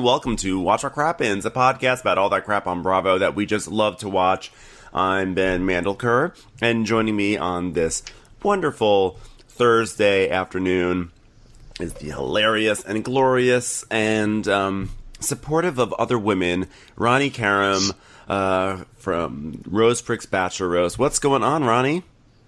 welcome to Watch Our Crappens, a podcast about all that crap on Bravo that we just love to watch. I'm Ben Mandelker, and joining me on this wonderful Thursday afternoon is the hilarious and glorious and supportive of other women, RHONY Karam from Rose Prick's Bachelor Roast. What's going on, RHONY?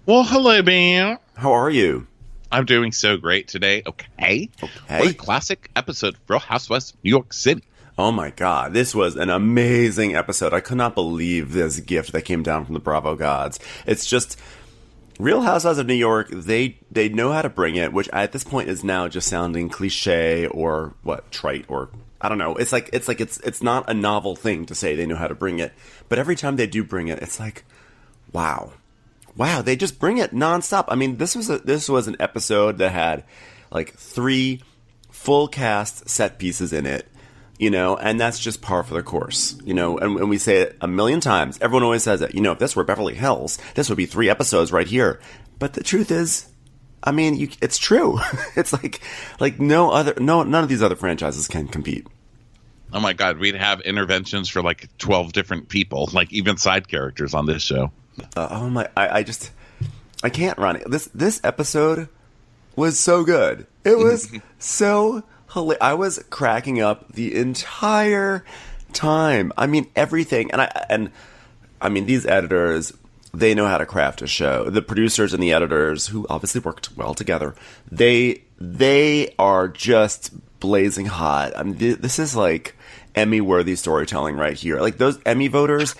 Well, hello, Ben. How are you? I'm doing so great today. Okay. What a classic episode of Real Housewives of New York City. Oh my God, this was an amazing episode. I could not believe this gift that came down from the Bravo gods. It's just Real Housewives of New York. They know how to bring it, which at this point is now just sounding cliche or trite or I don't know. It's not a novel thing to say they know how to bring it, but every time they do bring it, it's like, wow, they just bring it nonstop. I mean, this was an episode that had like 3 full cast set pieces in it, you know, and that's just par for the course, you know, and we say it a million times. Everyone always says it, you know, if this were Beverly Hills, this would be 3 episodes right here. But the truth is, I mean, it's true. It's like none of these other franchises can compete. Oh my God, we'd have interventions for like 12 different people, like even side characters on this show. I can't run it. This episode was so good. It was so hilarious. I was cracking up the entire time. I mean, everything. And I mean, these editors, they know how to craft a show. The producers and the editors, who obviously worked well together, they are just blazing hot. I mean, this is like Emmy-worthy storytelling right here. Like, those Emmy voters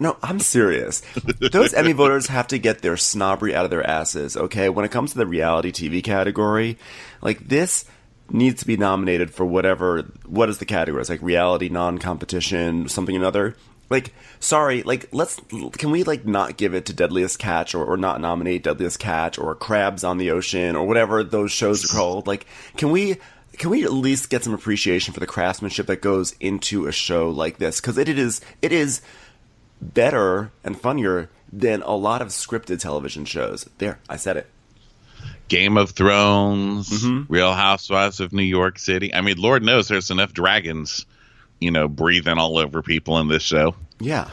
no, I'm serious. Those Emmy voters have to get their snobbery out of their asses, okay? When it comes to the reality TV category, like, this needs to be nominated for what is the category? It's like reality, non-competition, something another. Like, sorry, like, can we, like, not give it to Deadliest Catch or not nominate Deadliest Catch or Crabs on the Ocean or whatever those shows are called? Like, can we at least get some appreciation for the craftsmanship that goes into a show like this? Because it is better and funnier than a lot of scripted television shows. There, I said it. Game of Thrones, Real Housewives of New York City. I mean, Lord knows there's enough dragons, you know, breathing all over people in this show. Yeah.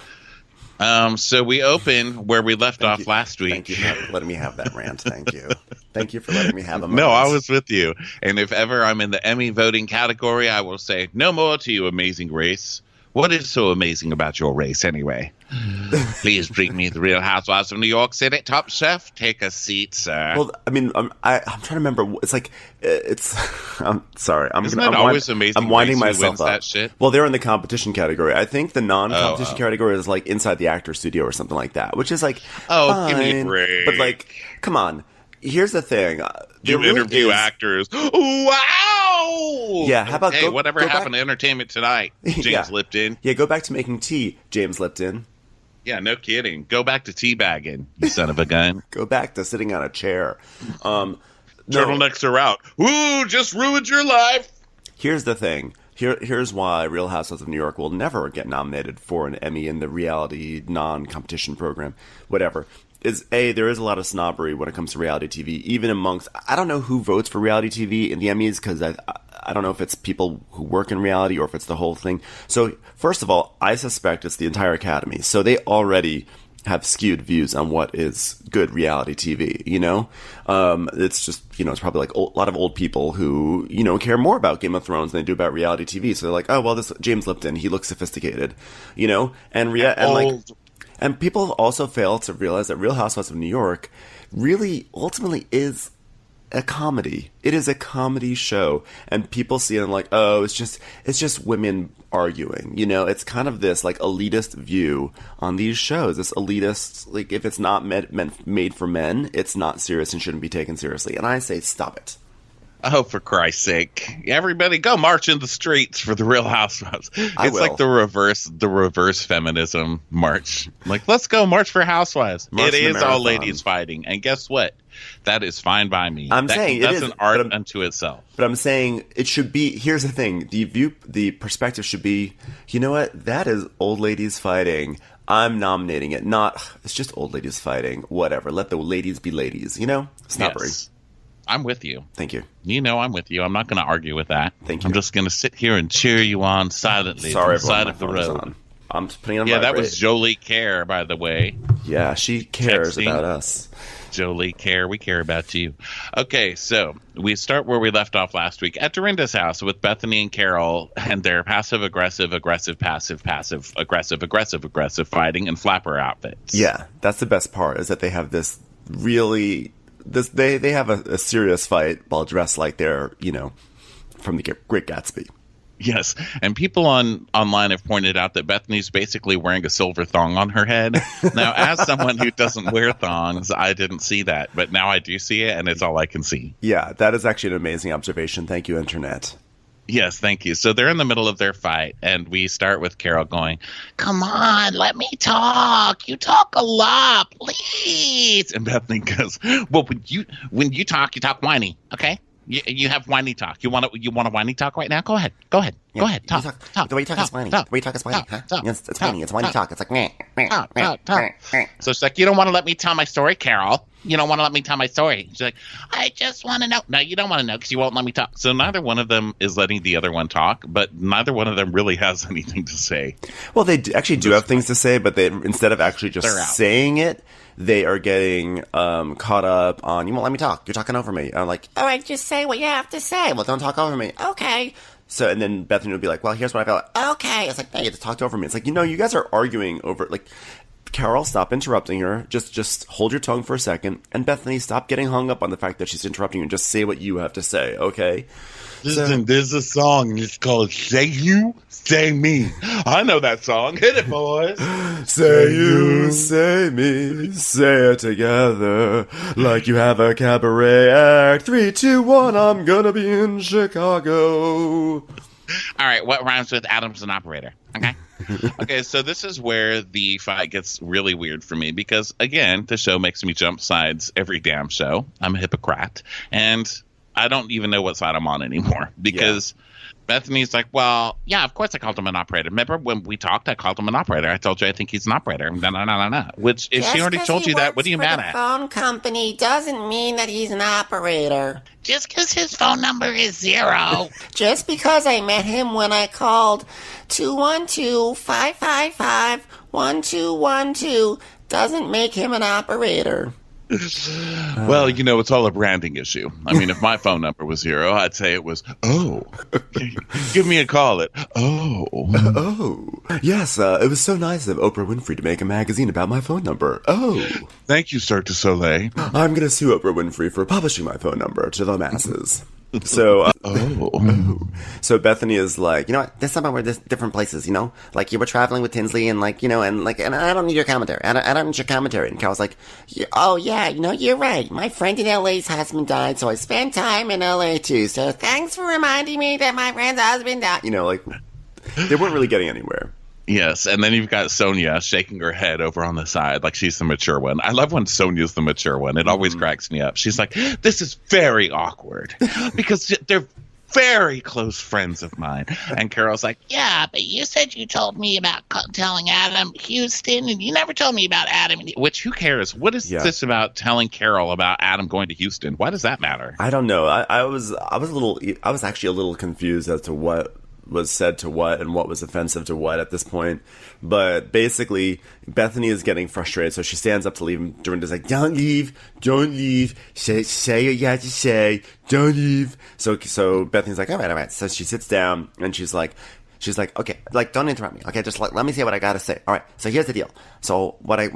So we open where we left off last week. Thank you for letting me have that rant. Thank you. Thank you for letting me have a moment. No, I was with you. And if ever I'm in the Emmy voting category, I will say, no more to you, amazing race. What is so amazing about your race anyway? Please bring me the Real Housewives of New York City. Top Chef, take a seat, sir. Well, I mean, I'm trying to remember. It's like, I'm sorry. Isn't it always amazing? I'm winding myself myself up. That shit? Well, they're in the competition category. I think the non-competition category is like Inside the Actor Studio or something like that, which is like, fine, give me a break. But like, come on. Here's the thing. You really interview actors. Wow! Yeah, how about whatever happened to Entertainment Tonight? James Lipton. Yeah, go back to making tea, James Lipton. Yeah, no kidding. Go back to teabagging, you son of a gun. Go back to sitting on a chair. Turtlenecks are out. Ooh, just ruined your life. Here's the thing. Here's why Real Housewives of New York will never get nominated for an Emmy in the reality non-competition program. Whatever. There is a lot of snobbery when it comes to reality TV, even amongst, I don't know who votes for reality TV in the Emmys, because I don't know if it's people who work in reality or if it's the whole thing. So, first of all, I suspect it's the entire Academy. So they already have skewed views on what is good reality TV, you know? It's just, you know, it's probably like a lot of old people who, you know, care more about Game of Thrones than they do about reality TV. So they're like, oh, well, this James Lipton, he looks sophisticated, you know? And people also fail to realize that Real Housewives of New York really ultimately is a comedy. It is a comedy show, and people see it and like, oh, it's just women arguing. You know, it's kind of this like elitist view on these shows. This elitist, like, if it's not made for men, it's not serious and shouldn't be taken seriously. And I say, stop it. Oh, for Christ's sake. Everybody go march in the streets for the Real Housewives. It's like the reverse feminism march. Like, let's go march for Housewives. It is all ladies fighting. And guess what? That is fine by me. That's an art unto itself. But I'm saying it should be, here's the thing. The perspective should be, you know what? That is old ladies fighting. I'm nominating it. Not, it's just old ladies fighting. Whatever. Let the ladies be ladies, you know? Snobbery. Yes. I'm with you. Thank you. You know I'm with you. I'm not going to argue with that. Thank you. I'm just going to sit here and cheer you on silently. Sorry, from the side of the road. I'm just putting it on Yeah, vibrate. that was Jolie Care, by the way. Yeah, she cares Texting. about us. Jolie Care, we care about you. Okay, so we start where we left off last week at Dorinda's house with Bethany and Carol and their passive-aggressive, aggressive fighting in flapper outfits. Yeah, that's the best part, is that they have this really... They have a serious fight while dressed like they're, from the Great Gatsby. Yes, and people online have pointed out that Bethany's basically wearing a silver thong on her head. Now, as someone who doesn't wear thongs, I didn't see that, but now I do see it, and it's all I can see. Yeah, that is actually an amazing observation. Thank you, Internet. Yes, thank you. So they're in the middle of their fight, and we start with Carol going, "Come on, let me talk. You talk a lot, please." And Bethany goes, "Well, when you talk whiny, okay? You have whiny talk. You want a whiny talk right now? Go ahead. Go ahead. Talk. The way you talk is whiny. The way you talk is whiny. Yes, it's whiny. It's whiny talk. It's like, talk. So she's like, "You don't want to let me tell my story, Carol. You don't want to let me tell my story." She's like, "I just want to know." No, you don't want to know because you won't let me talk. So neither one of them is letting the other one talk, but neither one of them really has anything to say. Well, they actually do have things to say, but they instead of actually just saying it, they are getting caught up on, "You won't let me talk. You're talking over me." And I'm like, "All right, just say what you have to say." "Well, don't talk over me." "Okay." So, and then Bethany would be like, "Well, here's what I felt." "Okay." It's like, "No, you just talked over me." It's like, you guys are arguing over, like, Carol, stop interrupting her. Just hold your tongue for a second. And Bethany, stop getting hung up on the fact that she's interrupting you and just say what you have to say, okay? Listen, there's a song. It's called "Say You, Say Me." I know that song. Hit it, boys. Say you, say me, say it together like you have a cabaret act. 3, 2, 1, I'm gonna be in Chicago. All right, what rhymes with Adam's an operator? Okay. Okay, so this is where the fight gets really weird for me because, again, the show makes me jump sides every damn show. I'm a hypocrite, and I don't even know what side I'm on anymore because Bethany's like, "Well, yeah, of course I called him an operator. Remember when we talked, I called him an operator. I told you I think he's an operator." No. Which, if she already told you that, what are you mad at? The phone company doesn't mean that he's an operator. Just because his phone number is 0. Just because I met him when I called 212-555-1212 doesn't make him an operator. Well, it's all a branding issue. I mean, if my phone number was 0, I'd say it was, "Oh, give me a call at, oh." Oh, yes, it was so nice of Oprah Winfrey to make a magazine about my phone number. Oh. Thank you, Cirque du Soleil. I'm going to sue Oprah Winfrey for publishing my phone number to the masses. So, So Bethany is like, "You know what? This summer we're different places, Like, you were traveling with Tinsley and and I don't need your commentary. I don't need your commentary." And Carol's like, "Oh, yeah, you're right. My friend in LA's husband died, so I spent time in LA too. So thanks for reminding me that my friend's husband died." They weren't really getting anywhere. Yes, and then you've got Sonia shaking her head over on the side like she's the mature one. I love when Sonia's the mature one. It always cracks me up. She's like, "This is very awkward because they're very close friends of mine." And Carol's like, "Yeah, but you said you told me about telling Adam Houston, and you never told me about Adam." Which, who cares? What is this about telling Carol about Adam going to Houston? Why does that matter? I don't know. I was actually a little confused as to what was said to what and what was offensive to what at this point. But basically, Bethany is getting frustrated, so she stands up to leave, and Dorinda's like, "Don't leave, say what you have to say, don't leave." So Bethany's like, all right. So she sits down, and she's like, "Okay, don't interrupt me. Okay, just let me say what I gotta say. All right, so here's the deal. So when I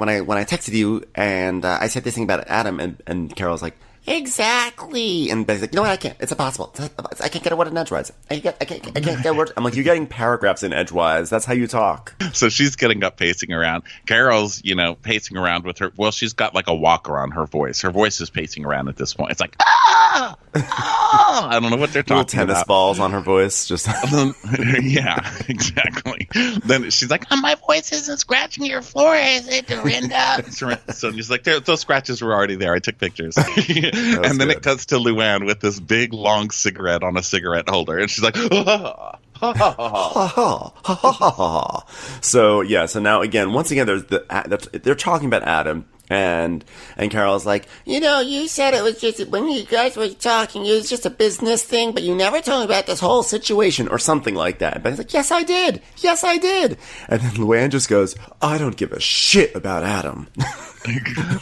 texted you, and I said this thing about Adam, and Carol's like, "Exactly." And Betty's like, "You know what? I can't. It's impossible. I can't get a word in edgewise. I can't get a word." I'm like, "You're getting paragraphs in edgewise. That's how you talk." So she's getting up, pacing around. Carol's, pacing around with her. Well, she's got like a walker on her voice. Her voice is pacing around at this point. It's like, "Ah! Ah!" I don't know what they're talking about. Little tennis balls on her voice. Just yeah, exactly. Then she's like, "My voice isn't scratching your floor, is it, Dorinda?" So she's like, "Those scratches were already there. I took pictures." And then it cuts to Luann with this big, long cigarette on a cigarette holder. And she's like, "Ah, ha, ha, ha, ha." So now again, once again, they're talking about Adam, And Carol's like, you said it was just, when you guys were talking, it was just a business thing, but you never told me about this whole situation or something like that. And Bethany's like, yes, I did. Yes, I did. And then Luann just goes, I don't give a shit about Adam.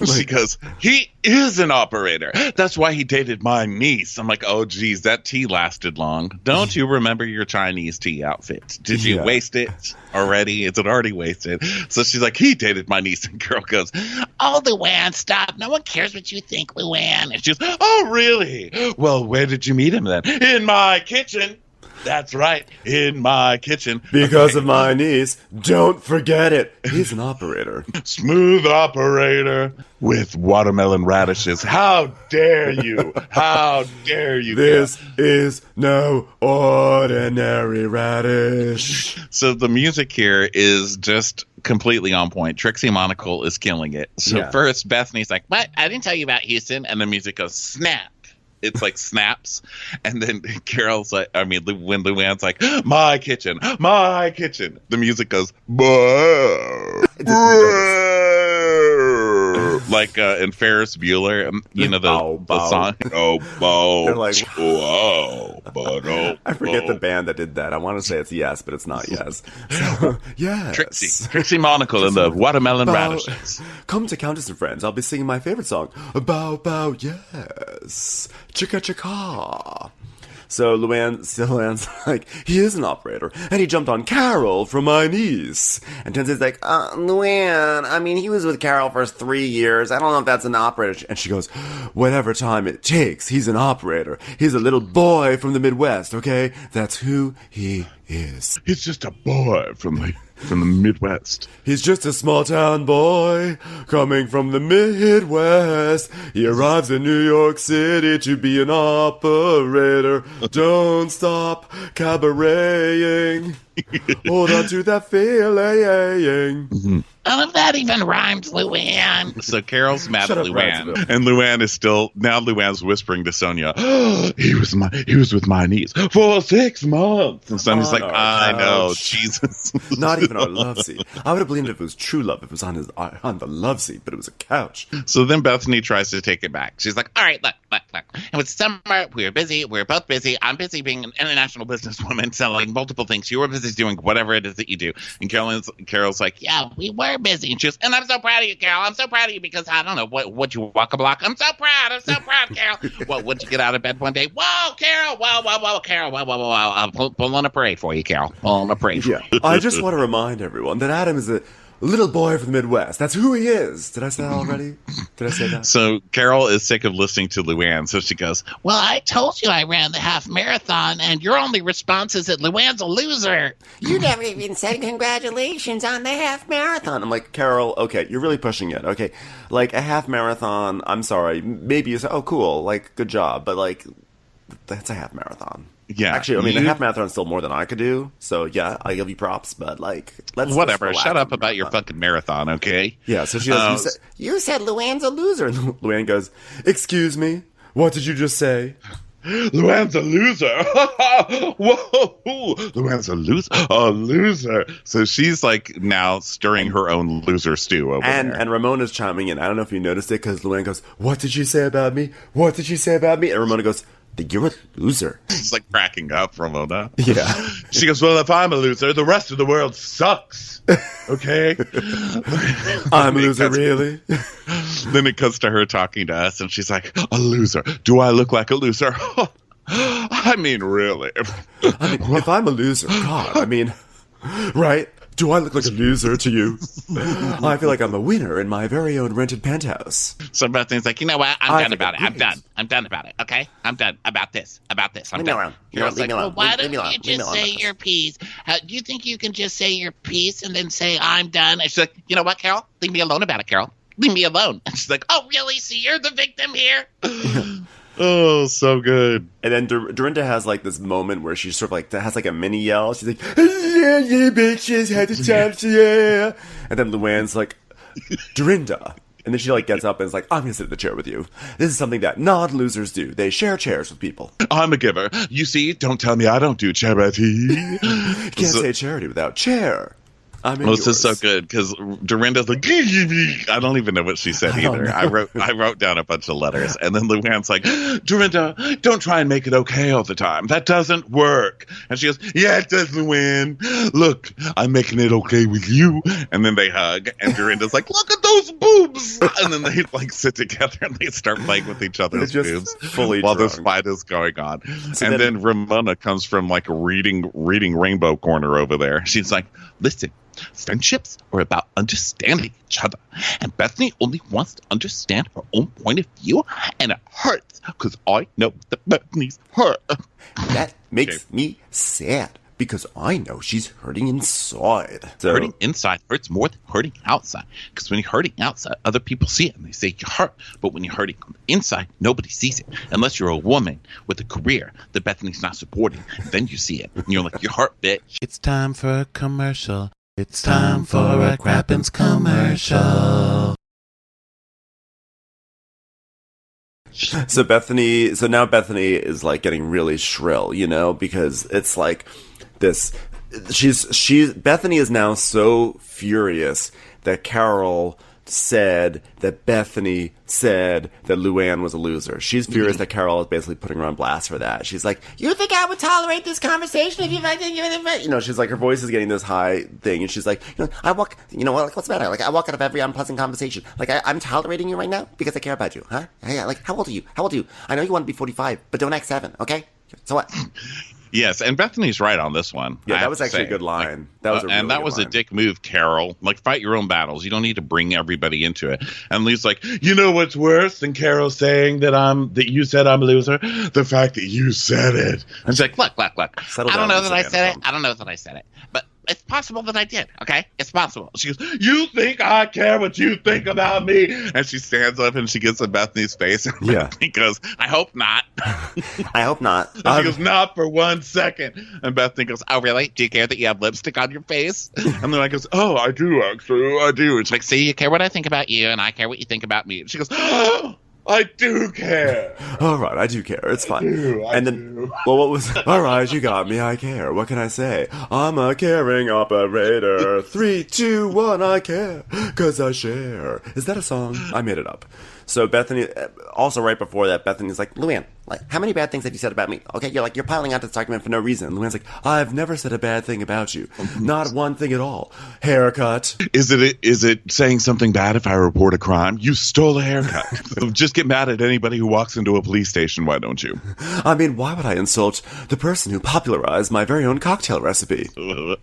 She goes, he is an operator. That's why he dated my niece. I'm like, oh, geez, that tea lasted long. Don't you remember your Chinese tea outfit? Did you waste it already? Is it already wasted? So she's like, he dated my niece. And Carol goes, oh, Luann, stop. No one cares what you think, Luann. And she's, oh, really? Well, where did you meet him then? In my kitchen. That's right, in my kitchen. Because of my niece. Don't forget it. He's an operator. Smooth operator with watermelon radishes. How dare you? How dare you? This is no ordinary radish. So the music here is just completely on point. Trixie Monocle is killing it. So first, Bethany's like, what? I didn't tell you about Houston. And the music goes, snap. It's like snaps. And then Carol's like, when Luann's like, my kitchen, the music goes, like in Ferris Bueller, the song. Oh, They're like, whoa, I forget the band that did that. I want to say it's Yes, but it's not Yes. So, yes. Trixie Monocle and the watermelon radishes. Come to Countess and Friends. I'll be singing my favorite song. Bow, yes. Chicka chicka. So Luann's like, he is an operator, and he jumped on Carol from my niece. And Tense's like, Luann, he was with Carol for 3 years. I don't know if that's an operator. And she goes, whatever time it takes, he's an operator. He's a little boy from the Midwest, okay? That's who he is. He's just a boy from the Midwest. He's just a small-town boy coming from the Midwest. He arrives in New York City to be an operator. Don't stop cabareting. Hold on to that feeling. Mm-hmm. None of that even rhymes, Luann. So Carol's mad at Luann, and Luann is Luann's whispering to Sonia, he was with my niece for 6 months. And Sonia's like, I know, Jesus. Not even our love seat. I would have believed if it was true love, if it was on the love seat, but it was a couch. So then Bethany tries to take it back. She's like, all right, look. It was summer. We were busy. We were both busy. I'm busy being an international businesswoman selling multiple things. You were busy doing whatever it is that you do. And Carol's like, yeah, we were busy. And she goes, and I'm so proud of you, Carol. I'm so proud of you because I don't know, would you walk a block? I'm so proud, Carol. Well, would you get out of bed one day? Whoa, Carol. Whoa, Carol. Whoa. I'll pull on a parade for you, Carol. Pull on a parade for you. I just want to remind everyone that Adam is a little boy from the Midwest. That's who he is. Did I say that already? Did I say that? So Carol is sick of listening to Luann, so she goes, well, I told you I ran the half marathon, and your only response is that Luann's a loser. You never even said congratulations on the half marathon. I'm like, Carol, okay, you're really pushing it. Okay, like a half marathon, I'm sorry. Maybe you say, oh, cool, like, good job. But, like, that's a half marathon. Yeah. Actually, a half marathon is still more than I could do. So, yeah, I give you props. But, like, let's whatever. Shut up about your fucking marathon, okay? Yeah, so she goes, you said Luann's a loser. And Luann goes, excuse me? What did you just say? Luann's a loser. Whoa. Luann's a loser. So she's, like, now stirring her own loser stew over there. And Ramona's chiming in. I don't know if you noticed it, because Luann goes, what did she say about me? What did she say about me? And Ramona goes, you're a loser. She's like cracking up, Ramona. Yeah. She goes, well, if I'm a loser, the rest of the world sucks. Okay? I'm a loser, really? Then it cuts to her talking to us, and she's like, a loser. Do I look like a loser? I mean, really. If I'm a loser, God, right? Do I look like a loser to you? I feel like I'm a winner in my very own rented penthouse. So Bethany's like, you know what? I'm done about it. I'm done about it. Okay? I'm done about this. I'm done. Leave me alone. Well, why don't you just say your piece? Do you think you can just say your piece and then say, I'm done? And she's like, you know what, Carol? Leave me alone about it, Carol. Leave me alone. And she's like, oh, really? So you're the victim here? Oh, so good. And then Dorinda has like this moment where she sort of like has like a mini yell. She's like, yeah, bitches, had the chance, yeah. And then Luann's like, Dorinda. And then she like gets up and is like, I'm gonna sit in the chair with you. This is something that non-losers do. They share chairs with people. I'm a giver. You see, don't tell me I don't do charity. You can't say charity without chair. This is so good because Dorinda's like, I don't even know what she said either. I wrote down a bunch of letters, and then Luann's like, Dorinda, don't try and make it okay all the time. That doesn't work. And she goes, yeah, it does, Luann. Look, I'm making it okay with you. And then they hug, and Dorinda's like, look at those boobs. And then they like sit together and they start playing with each other's boobs while this fight is going on. So and then Ramona comes from like a reading rainbow corner over there. She's like, listen. Friendships are about understanding each other, and Bethany only wants to understand her own point of view, and it hurts because I know that Bethany's hurt. That makes me sad because I know she's hurting inside. So, hurting inside hurts more than hurting outside, because when you're hurting outside, other people see it and they say you're hurt, but when you're hurting on the inside, nobody sees it unless you're a woman with a career that Bethany's not supporting. Then you see it and you're like, you're hurt, bitch. It's time for a commercial. It's time for a Crappens commercial. So now Bethany is like getting really shrill, you know, because it's like this. Bethany is now so furious that Carol said that Bethany said that Luann was a loser. She's furious that Carol is basically putting her on blast for that. She's like, you think I would tolerate this conversation if you know, she's like, her voice is getting this high thing, and she's like, what's the matter? Like, I walk out of every unpleasant conversation. Like, I'm tolerating you right now because I care about you, huh? Yeah, like, how old are you? I know you want to be 45, but don't act 7, okay? So what? Yes, and Bethany's right on this one. Yeah, that was actually a good line. That was a dick move, Carol. Like, fight your own battles. You don't need to bring everybody into it. And Lee's like, you know what's worse than Carol saying that you said I'm a loser? The fact that you said it. And she's like, look. I don't know that I said it. But it's possible that I did, okay? It's possible. She goes, you think I care what you think about me? And she stands up and she gets in Bethany's face. And Bethany goes, I hope not. I hope not. And she goes, not for 1 second. And Bethany goes, oh, really? Do you care that you have lipstick on your face? And then I goes, oh, I do, actually. I do. It's like, see, you care what I think about you, and I care what you think about me. And she goes, oh, I do care. All right, I do care. It's fine. I do. Well, what was... All right, you got me. I care. What can I say? I'm a caring operator. 3, 2, 1, I care. 'Cause I share. Is that a song? I made it up. So Bethany... Also, right before that, Bethany's like, Luann, like, how many bad things have you said about me? Okay, you're piling onto this argument for no reason. And Luann's like, I've never said a bad thing about you. Not one thing at all. Haircut. Is it saying something bad if I report a crime? You stole a haircut. Just get mad at anybody who walks into a police station, why don't you? I mean, why would I insult the person who popularized my very own cocktail recipe?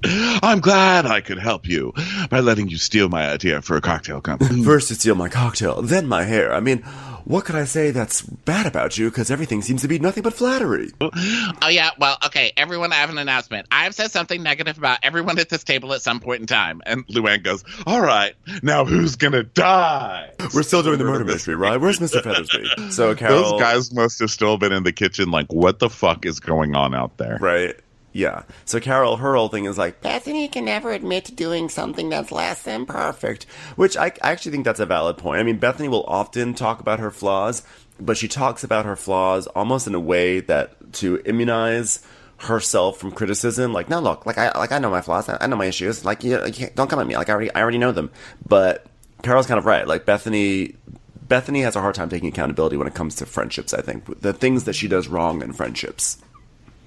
I'm glad I could help you by letting you steal my idea for a cocktail company. First you steal my cocktail, then my hair. I mean... What could I say that's bad about you? Because everything seems to be nothing but flattery. Oh, yeah. Well, okay. Everyone, I have an announcement. I've said something negative about everyone at this table at some point in time. And Luann goes, all right, now who's going to die? We're still doing the murder mystery, right? Where's Mr. Feathersby? So Carol... Those guys must have still been in the kitchen like, what the fuck is going on out there? Right. Yeah. So Carol, her whole thing is like, Bethany can never admit to doing something that's less than perfect. Which I actually think that's a valid point. I mean, Bethany will often talk about her flaws, but she talks about her flaws almost in a way that to immunize herself from criticism. Like, no, look, I know my flaws. I know my issues. Like, you don't come at me. Like, I already know them. But Carol's kind of right. Like, Bethany has a hard time taking accountability when it comes to friendships, I think. The things that she does wrong in friendships.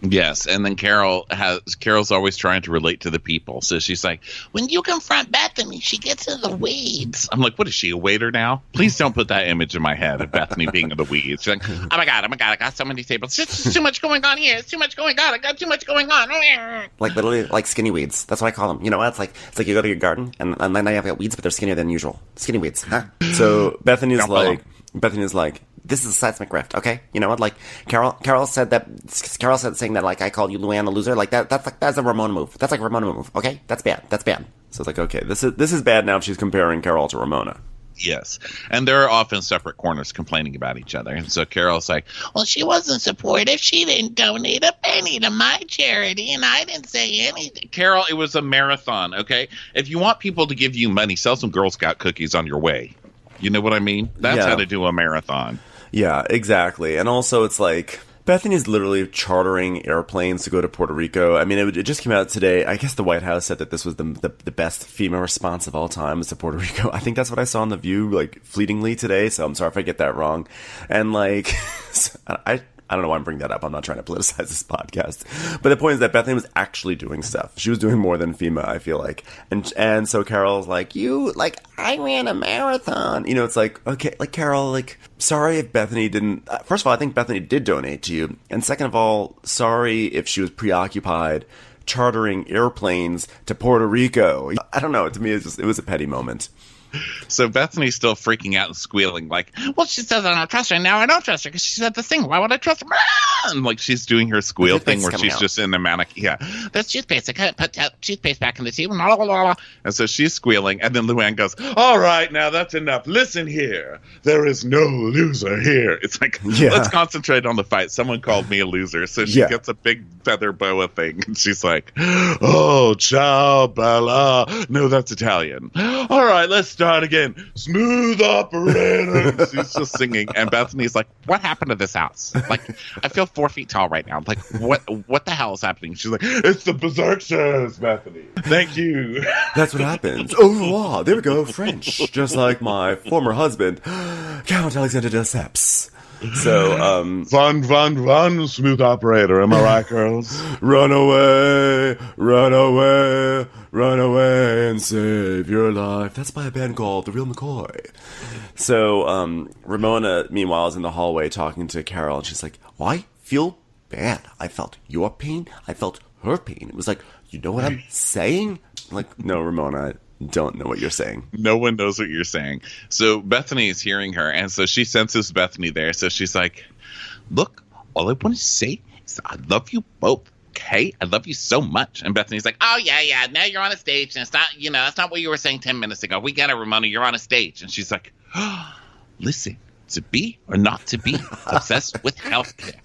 Yes, and then Carol's always trying to relate to the people. So she's like, when you confront Bethany, she gets in the weeds. I'm like, what is she, a waiter now? Please don't put that image in my head of Bethany being in the weeds. She's like, oh my god, I got so many tables. It's too much going on here. It's too much going on. I got too much going on. Like literally like skinny weeds. That's what I call them. You know what? It's like you go to your garden and then you have weeds, but they're skinnier than usual. Skinny weeds, huh? So Bethany's like, this is a seismic rift, okay? You know what? Like Carol said saying that like I called you Luann a loser. Like that's a Ramona move. That's like a Ramona move, okay? That's bad. So it's like, okay, this is bad now if she's comparing Carol to Ramona. Yes. And they're often separate corners complaining about each other. And so Carol's like, well, she wasn't supportive. She didn't donate a penny to my charity, and I didn't say anything. Carol, it was a marathon, okay? If you want people to give you money, sell some Girl Scout cookies on your way. You know what I mean? That's how to do a marathon. Yeah, exactly. And also it's like Bethany's literally chartering airplanes to go to Puerto Rico. I mean, it just came out today. I guess the White House said that this was the best female response of all time is to Puerto Rico. I think that's what I saw on The View, like, fleetingly today, so I'm sorry if I get that wrong. And, like, I don't know why I'm bringing that up. I'm not trying to politicize this podcast. But the point is that Bethany was actually doing stuff. She was doing more than FEMA, I feel like. And so Carol's like, I ran a marathon. You know, it's like, okay, like, Carol, like, sorry if Bethany didn't... First of all, I think Bethany did donate to you. And second of all, sorry if she was preoccupied chartering airplanes to Puerto Rico. I don't know. To me, it was a petty moment. So Bethany's still freaking out and squealing, like, well, she says I don't trust her, and now I don't trust her because she said this thing. Why would I trust her? And, like, she's doing her squeal thing where she's just in the manic. Yeah. That's toothpaste. I can't put toothpaste back in the tube. Blah, blah, blah. And so she's squealing, and then Luann goes, all right, now that's enough. Listen here. There is no loser here. It's like, let's concentrate on the fight. Someone called me a loser. So she gets a big feather boa thing, and she's like, oh, ciao, Bella. No, that's Italian. All right, let's start again. Smooth operator. She's just singing, and Bethany's like, what happened to this house? Like, I feel 4 feet tall right now. Like, what the hell is happening? She's like, it's the Berserk shows, Bethany. Thank you. That's what happens. Au revoir. There we go. French. Just like my former husband, Count Alexander de Lesseps. So, run, smooth operator. Am I right, girls? Run away and save your life. That's by a band called The Real McCoy. So, Ramona, meanwhile, is in the hallway talking to Carol, and she's like, oh, I feel bad. I felt your pain. I felt her pain. It was like, you know what I'm saying? Like, no, Ramona, I don't know what you're saying. No one knows what you're saying. So Bethany is hearing her, and so she senses Bethany there. So she's like, look, all I want to say is I love you both. Okay, I love you so much. And Bethany's like, oh, yeah, now you're on a stage, and it's not, that's not what you were saying 10 minutes ago. We get it, Ramona, you're on a stage. And she's like, listen, to be or not to be obsessed with healthcare.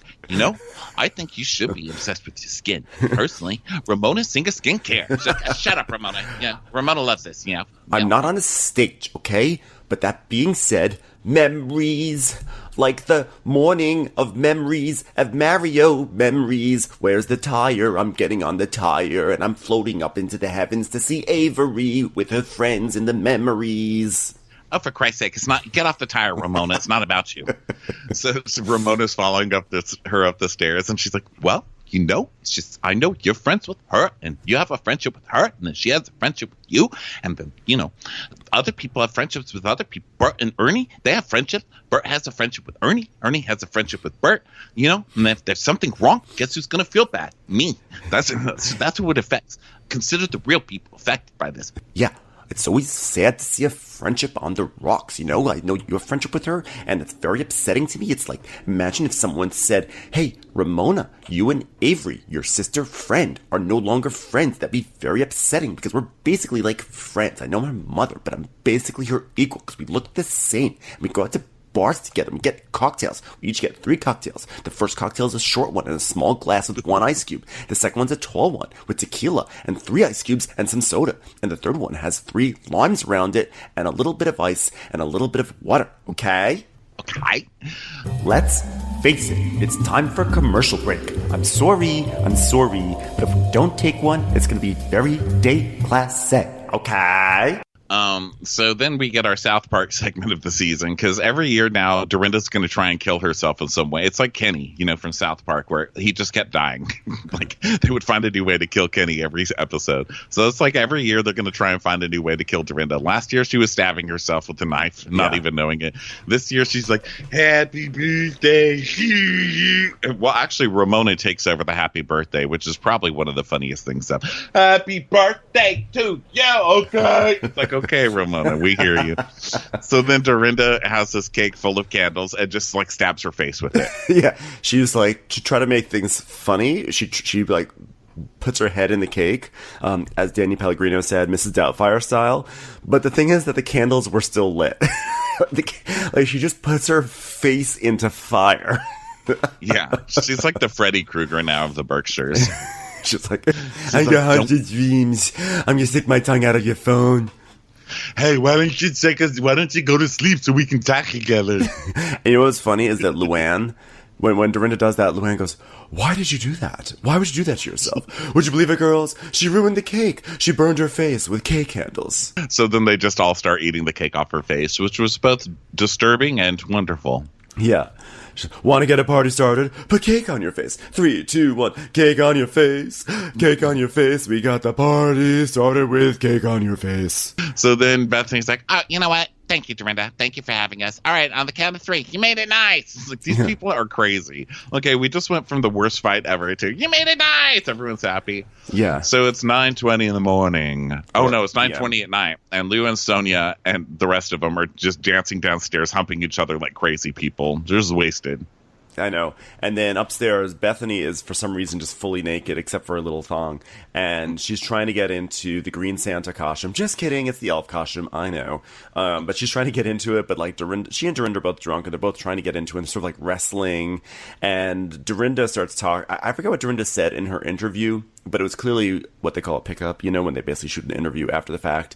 I think you should be obsessed with your skin. Personally, Ramona Singer Skincare. Shut up, Ramona. Yeah, Ramona loves this, I'm not on a stage, okay? But that being said, memories, like the morning of memories of Mario memories. Where's the tire? I'm getting on the tire, and I'm floating up into the heavens to see Avery with her friends in the memories. Oh, for Christ's sake, it's not. Get off the tire, Ramona. It's not about you. So Ramona's following her up the stairs, and she's like, well, it's just, I know you're friends with her, and you have a friendship with her, and then she has a friendship with you, and then, other people have friendships with other people. Bert and Ernie, they have friendships. Bert has a friendship with Ernie. Ernie has a friendship with Bert, and if there's something wrong, guess who's going to feel bad? Me. That's who it affects. Consider the real people affected by this. Yeah. It's always sad to see a friendship on the rocks, I know you have friendship with her, and it's very upsetting to me. It's like, imagine if someone said, hey, Ramona, you and Avery, your sister friend, are no longer friends. That'd be very upsetting, because we're basically like friends. I know my mother, but I'm basically her equal, because we look the same. And we go out to bars together. We get cocktails. We each get 3 cocktails. The first cocktail is a short one in a small glass with 1 ice cube. The second one's a tall one with tequila and 3 ice cubes and some soda. And the third one has 3 limes around it and a little bit of ice and a little bit of water. Okay? Okay. Let's face it. It's time for a commercial break. I'm sorry, but if we don't take one, it's going to be very déclassé. Okay? So then we get our South Park segment of the season, because every year now Dorinda's going to try and kill herself in some way. It's like Kenny, from South Park, where he just kept dying. Like, they would find a new way to kill Kenny every episode. So it's like every year they're going to try and find a new way to kill Dorinda. Last year she was stabbing herself with a knife, not even knowing it. This year she's like, happy birthday. Well, actually Ramona takes over the happy birthday, which is probably one of the funniest things ever. Happy birthday to you, okay? It's like, okay, Ramona, we hear you. So then Dorinda has this cake full of candles and just like stabs her face with it. Yeah, she's like, to try to make things funny, she like puts her head in the cake, as Danny Pellegrino said, Mrs. Doubtfire style. But the thing is that the candles were still lit. Like, she just puts her face into fire. Yeah, she's like the Freddy Krueger now of the Berkshires. She's like, I got haunted dreams. I'm gonna stick my tongue out of your phone. Hey, why don't you go to sleep so we can talk together? And you know what's funny is that Luann When Dorinda does that, Luann goes, "Why did you do that? Why would you do that to yourself? Would you believe it, girls? She ruined the cake. She burned her face with cake candles." So then they just all start eating the cake off her face, which was both disturbing and wonderful. Yeah. Want to get a party started? Put cake on your face. 3, 2, 1. Cake on your face. Cake on your face. We got the party started with cake on your face. So then Bethany's like, Oh, you know what? Thank you, Dorinda. Thank you for having us. All right, on the count of 3. You made it nice. It's like, these people are crazy. Okay, we just went from the worst fight ever to, you made it nice. Everyone's happy. Yeah. So it's 9:20 in the morning. Oh, no, it's 9:20 at night. And Lou and Sonia and the rest of them are just dancing downstairs, humping each other like crazy people. They're just wasted. I know. And then upstairs, Bethany is for some reason just fully naked except for a little thong. And she's trying to get into the Green Santa costume. Just kidding. It's the elf costume. I know. But she's trying to get into it. But like she and Dorinda are both drunk and they're both trying to get into it. And they're sort of like wrestling. And Dorinda starts talking. I forget what Dorinda said in her interview, but it was clearly what they call a pickup, you know, when they basically shoot an interview after the fact.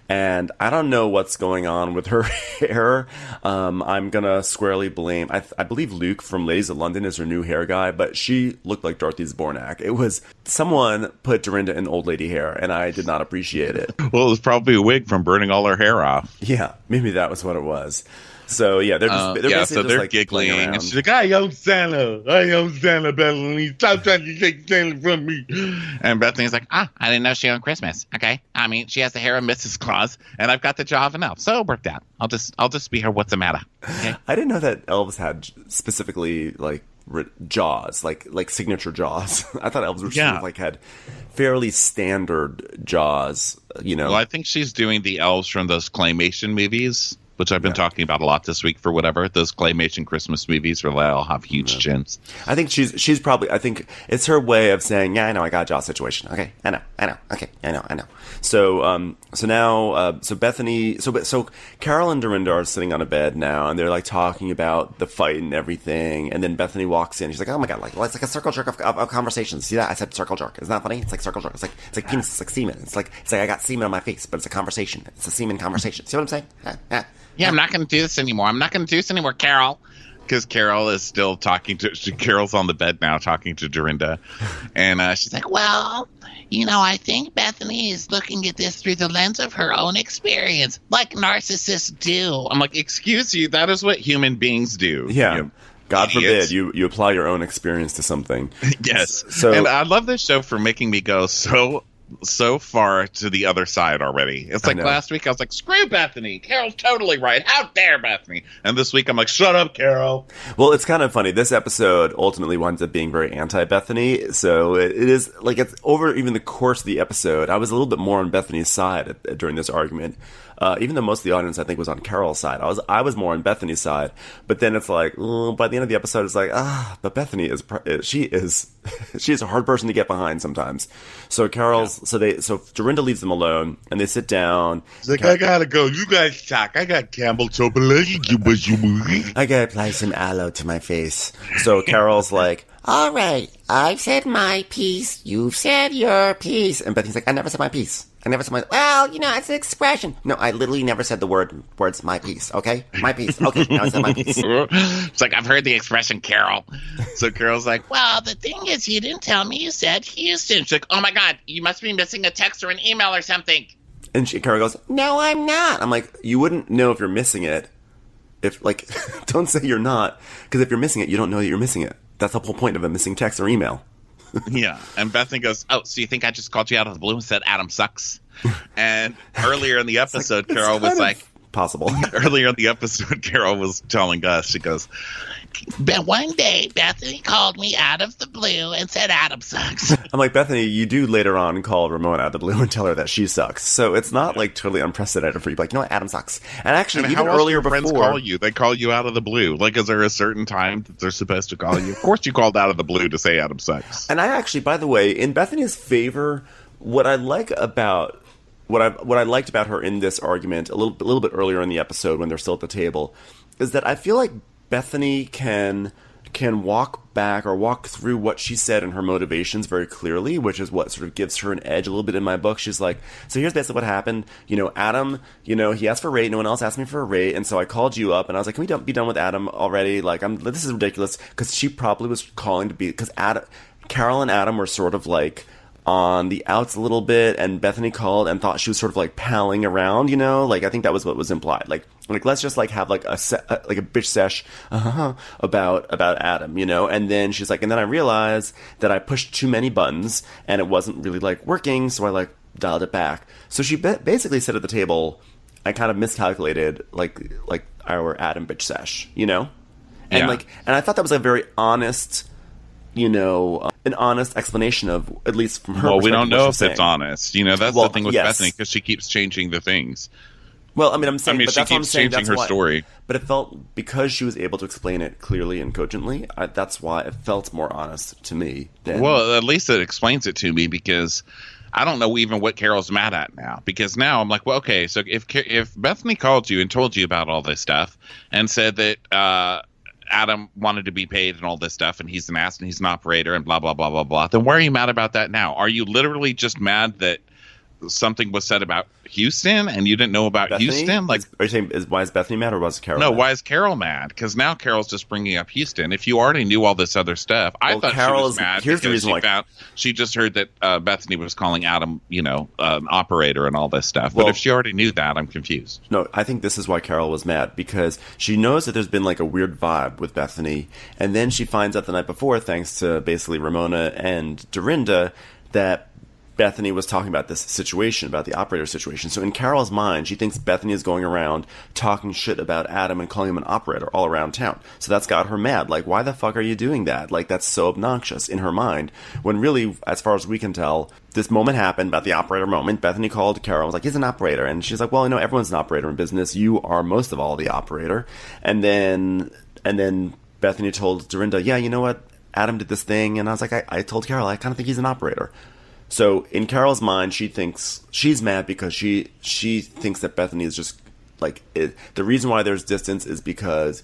And I don't know what's going on with her hair. I'm going to squarely blame, I believe Luke from Ladies of London is her new hair guy, but she looked like Dorothy Zbornak. It was, someone put Dorinda in old lady hair, and I did not appreciate it. Well, it was probably a wig from burning all her hair off. Yeah, maybe that was what it was. So yeah, they're they're like giggling, and she's like, I am Santa, Bethany. Stop trying to take Santa from me. and Bethany's like, I didn't know she owned Christmas. Okay. I mean, she has the hair of Mrs. Claus, and I've got the jaw of an elf. So it worked out. I'll just be her what's the matter. Okay? I didn't know that elves had specifically like jaws, like signature jaws. I thought elves were sort of like had fairly standard jaws, you know. Well, I think she's doing the elves from those claymation movies, which I've been talking about a lot this week for whatever, those claymation Christmas movies where they all have huge chins. I think she's probably, I think it's her way of saying, yeah, I know, I got a jaw situation. Okay, I know. Okay, I know. So now Bethany, so Carol and Dorinda are sitting on a bed now, and they're like talking about the fight and everything. And then Bethany walks in. She's like, "Oh my god, like it's like a circle jerk of conversations." See that? I said circle jerk. Isn't that funny? It's like circle jerk. It's like penis. It's like semen. It's like I got semen on my face, but it's a conversation. It's a semen conversation. See what I'm saying? Yeah, I'm not going to do this anymore. Carol. Because Carol is still talking to Carol's on the bed now talking to Dorinda, and she's like, Well, you know, I think Bethany is looking at this through the lens of her own experience, like narcissists do. I'm like, excuse you, that is what human beings do. Yeah. You God idiots. forbid you apply your own experience to something. Yes. So, and I love this show for making me go so far to the other side already. It's like last week I was like, screw Bethany. Carol's totally right. How dare Bethany? And this week I'm like, shut up, Carol. Well, it's kind of funny. This episode ultimately winds up being very anti-Bethany. So it is like, it's over even the course of the episode. I was a little bit more on Bethany's side during this argument. Even though most of the audience, I think, was on Carol's side. I was more on Bethany's side. But then it's like, by the end of the episode, it's like, but Bethany she's a hard person to get behind sometimes. So so Dorinda leaves them alone, and they sit down. She's like, I gotta go. You guys talk. I got Campbell Chocolate. I gotta apply some aloe to my face. So Carol's like, All right, I've said my piece. You've said your piece. and Bethany's like, I never said my piece. Well, you know, it's an expression. No, I literally never said the words my piece, okay? My piece. Okay, now I said my piece. It's like, I've heard the expression, Carol. So Carol's like, Well, the thing is, you didn't tell me you said Houston. She's like, oh my God, you must be missing a text or an email or something. And Carol goes, No, I'm not. I'm like, you wouldn't know if you're missing it. If, like, don't say you're not, because if you're missing it, you don't know that you're missing it. That's the whole point of a missing text or email. yeah. And Bethany goes, oh, so you think I just called you out of the blue and said Adam sucks? And earlier in the episode, Carol was like, possible. Earlier in the episode, Carol was telling us, she goes, But one day, Bethany called me out of the blue and said Adam sucks. I'm like, Bethany, you do later on call Ramona out of the blue and tell her that she sucks. So it's not like totally unprecedented for you. Like, you know what, Adam sucks. And actually, even earlier before, friends call you, they call you out of the blue. Like, is there a certain time that they're supposed to call you? Of course, you called out of the blue to say Adam sucks. And I actually, by the way, in Bethany's favor, what I liked about her in this argument a little bit earlier in the episode when they're still at the table is that I feel like Bethany can can walk back or walk through what she said and her motivations very clearly, which is what sort of gives her an edge a little bit in my book. She's like, so here's basically what happened. Adam, he asked for a rate. No one else asked me for a rate. And so I called you up and I was like, can we be done with Adam already? Like, this is ridiculous. Because she probably was calling to be, because Carol and Adam were sort of like on the outs a little bit, and Bethany called and thought she was sort of like palling around, like I think that was what was implied. Like let's just like have like a bitch sesh about Adam, and then she's like, and then I realized that I pushed too many buttons and it wasn't really like working, so I like dialed it back. So she basically said at the table, I kind of miscalculated like our Adam bitch sesh, and and I thought that was a very honest, an honest explanation of, at least from her perspective. Well, we don't know if saying. It's honest. That's the thing with Bethany, because she keeps changing the things. Well, I'm saying, but she that's what I'm keeps saying. changing That's her story. But it felt, because she was able to explain it clearly and cogently, that's why it felt more honest to me. Well, at least it explains it to me, because I don't know even what Carol's mad at now. Because now I'm like, well, okay, so if Bethany called you and told you about all this stuff and said that Adam wanted to be paid and all this stuff, and he's an ass and he's an operator and blah, blah, blah, blah, blah, then why are you mad about that now? Are you literally just mad that something was said about Houston and you didn't know about Bethany? Houston? Like, are you saying, why is Bethany mad, or was Carol no, mad? why is Carol mad? Because now Carol's just bringing up Houston. If you already knew all this other stuff, I thought Carol she was mad. Here's the reason why. She just heard that Bethany was calling Adam, an operator and all this stuff. But if she already knew that, I'm confused. No, I think this is why Carol was mad, because she knows that there's been like a weird vibe with Bethany, and then she finds out the night before, thanks to basically Ramona and Dorinda, that Bethany was talking about this situation, about the operator situation. So in Carol's mind, she thinks Bethany is going around talking shit about Adam and calling him an operator all around town. So that's got her mad. Like, why the fuck are you doing that? Like, that's so obnoxious in her mind. When really, as far as we can tell, this moment happened, about the operator moment. Bethany called Carol and was like, he's an operator. And she's like, well, everyone's an operator in business. You are most of all the operator. And then Bethany told Dorinda, yeah, you know what? Adam did this thing. And I was like, I told Carol, I kind of think he's an operator. So in Carol's mind, she thinks she's mad because she thinks that Bethany is just like the reason why there's distance is because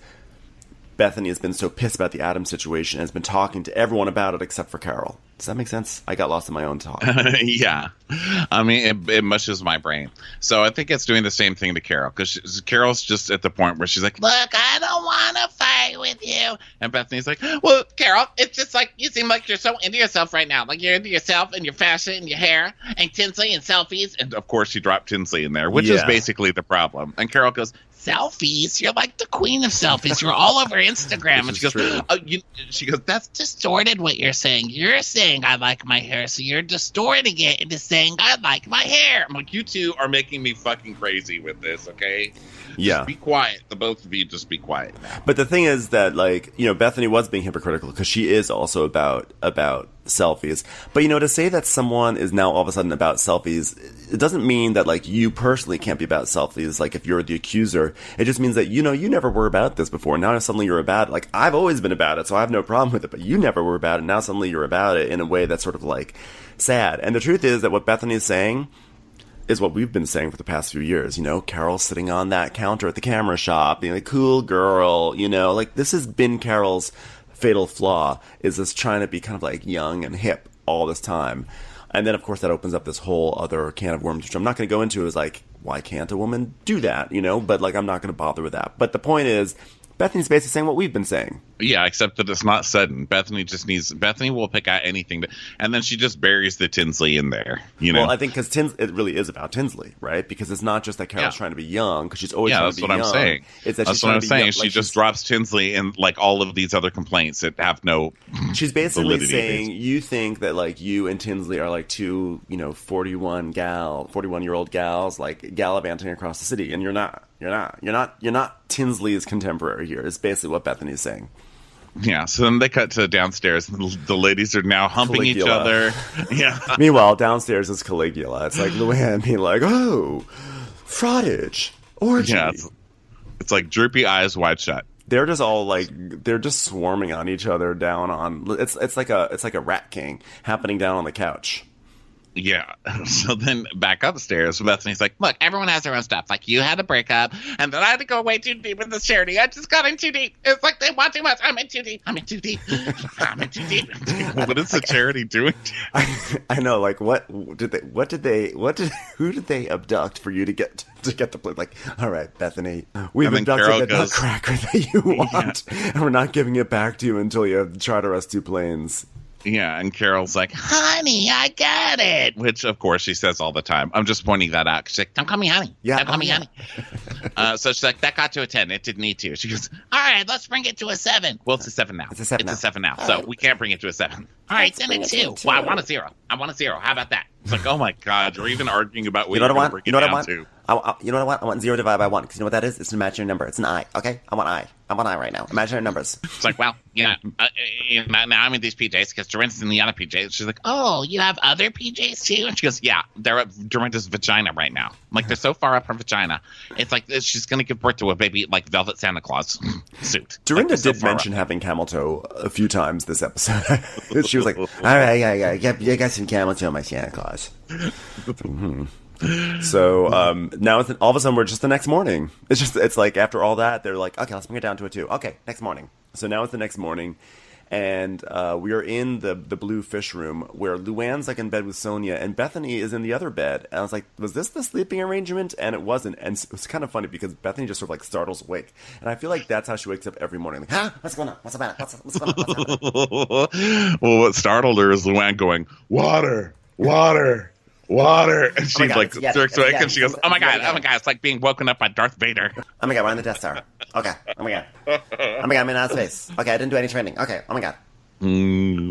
Bethany has been so pissed about the Adam situation and has been talking to everyone about it except for Carol. Does that make sense? I got lost in my own talk. Yeah. It mushes my brain. So I think it's doing the same thing to Carol, because Carol's just at the point where she's like, look, I don't want to fight with you. And Bethany's like, well, Carol, it's just like you seem like you're so into yourself right now. Like you're into yourself and your fashion and your hair and Tinsley and selfies. And of course she dropped Tinsley in there, which is basically the problem. And Carol goes, selfies? You're like the queen of selfies. You're all over Instagram. And she goes, that's distorted what you're saying. You're saying I like my hair, so you're distorting it into saying I like my hair. I'm like, you two are making me fucking crazy with this, okay? Yeah. Just be quiet. The both of you just be quiet now. But the thing is that, like, Bethany was being hypocritical because she is also about selfies. But, to say that someone is now all of a sudden about selfies, it doesn't mean that, like, you personally can't be about selfies. Like, if you're the accuser, it just means that, you never were about this before. Now suddenly you're about it. Like, I've always been about it, so I have no problem with it. But you never were about it. Now suddenly you're about it in a way that's sort of, like, sad. And the truth is that what Bethany is saying is what we've been saying for the past few years. Carol sitting on that counter at the camera shop, being like, cool girl, like, this has been Carol's fatal flaw, is this trying to be kind of like young and hip all this time. And then, of course, that opens up this whole other can of worms, which I'm not going to go into, is like, why can't a woman do that, But, like, I'm not going to bother with that. But the point is, Bethany's basically saying what we've been saying. Yeah, except that it's not sudden. Bethany will pick out anything and then she just buries the Tinsley in there, Well, I think because it really is about Tinsley, right? Because it's not just that Carol's trying to be young, because she's always trying to be young. Yeah, that's what I'm saying. It's that that's what I'm saying. She just drops Tinsley in, like, all of these other complaints that have no She's basically saying, basically. You think that, like, you and Tinsley are like two, 41-year-old gals, like, gallivanting across the city, and you're not. You're not Tinsley's contemporary here. It's basically what Bethany's saying. Yeah, so then they cut to downstairs, and the ladies are now humping each other. Yeah. Meanwhile, downstairs is Caligula. It's like Luann being like, oh, frottage, orgy. Yeah, it's like droopy eyes wide shut. They're just all like, they're just swarming on each other down on, it's like a rat king happening down on the couch. Yeah. So then back upstairs, Bethany's like, look, everyone has their own stuff. Like, you had a breakup, and then I had to go way too deep with this charity. I just got in too deep. It's like they want too much. I'm in too deep. I'm in too deep. I'm in too deep. What is the charity doing? I know, like, who did they abduct for you to get the plate? Like, all right, Bethany, we've abducted the nutcracker that you want, and we're not giving it back to you until you charter us 2 planes. Yeah, and Carol's like, honey, I got it. Which, of course, she says all the time. I'm just pointing that out. She's like, don't call me honey. Yeah, don't call me honey. So she's like, that got to a 10. It didn't need to. She goes, all right, let's bring it to a 7. Well, it's a 7 now. It's a 7 now. So we can't bring it to a 7. All right, then it's 2. Well, I want a 0. How about that? It's like, oh my God, you're even arguing about what you know what I want? You know what I want? You know what I want? I want 0 divided by 1, because you know what that is? It's an imaginary number. It's an I, okay? I want I right now. Imaginary numbers. It's like, well, now I'm in these PJs because Dorinda's in the other PJs. She's like, oh, you have other PJs too? And she goes, yeah, they're up Dorinda's vagina right now. I'm like, they're so far up her vagina. It's like she's going to give birth to a baby, like Velvet Santa Claus suit. Dorinda did mention having camel toe a few times this episode. She was like, all right, yeah, you got some camel toe, my Santa Claus. Mm-hmm. So now all of a sudden we're just the next morning. It's like after all that they're like, okay, let's bring it down to a 2. Okay, next morning. So now it's the next morning, and we are in the blue fish room where Luann's like in bed with Sonia and Bethany is in the other bed. And I was like, was this the sleeping arrangement? And it wasn't. And it was kind of funny because Bethany just sort of like startles awake, and I feel like that's how she wakes up every morning. Like, huh? What's going on? What's about it? What's going on? Well, what startled her is Luann going, water. And she jerks awake and she goes, oh my god, it's like being woken up by Darth Vader. Oh my god, we're on the Death Star. Okay, oh my god, I'm in outer space. Okay, I didn't do any training. Okay, oh my god.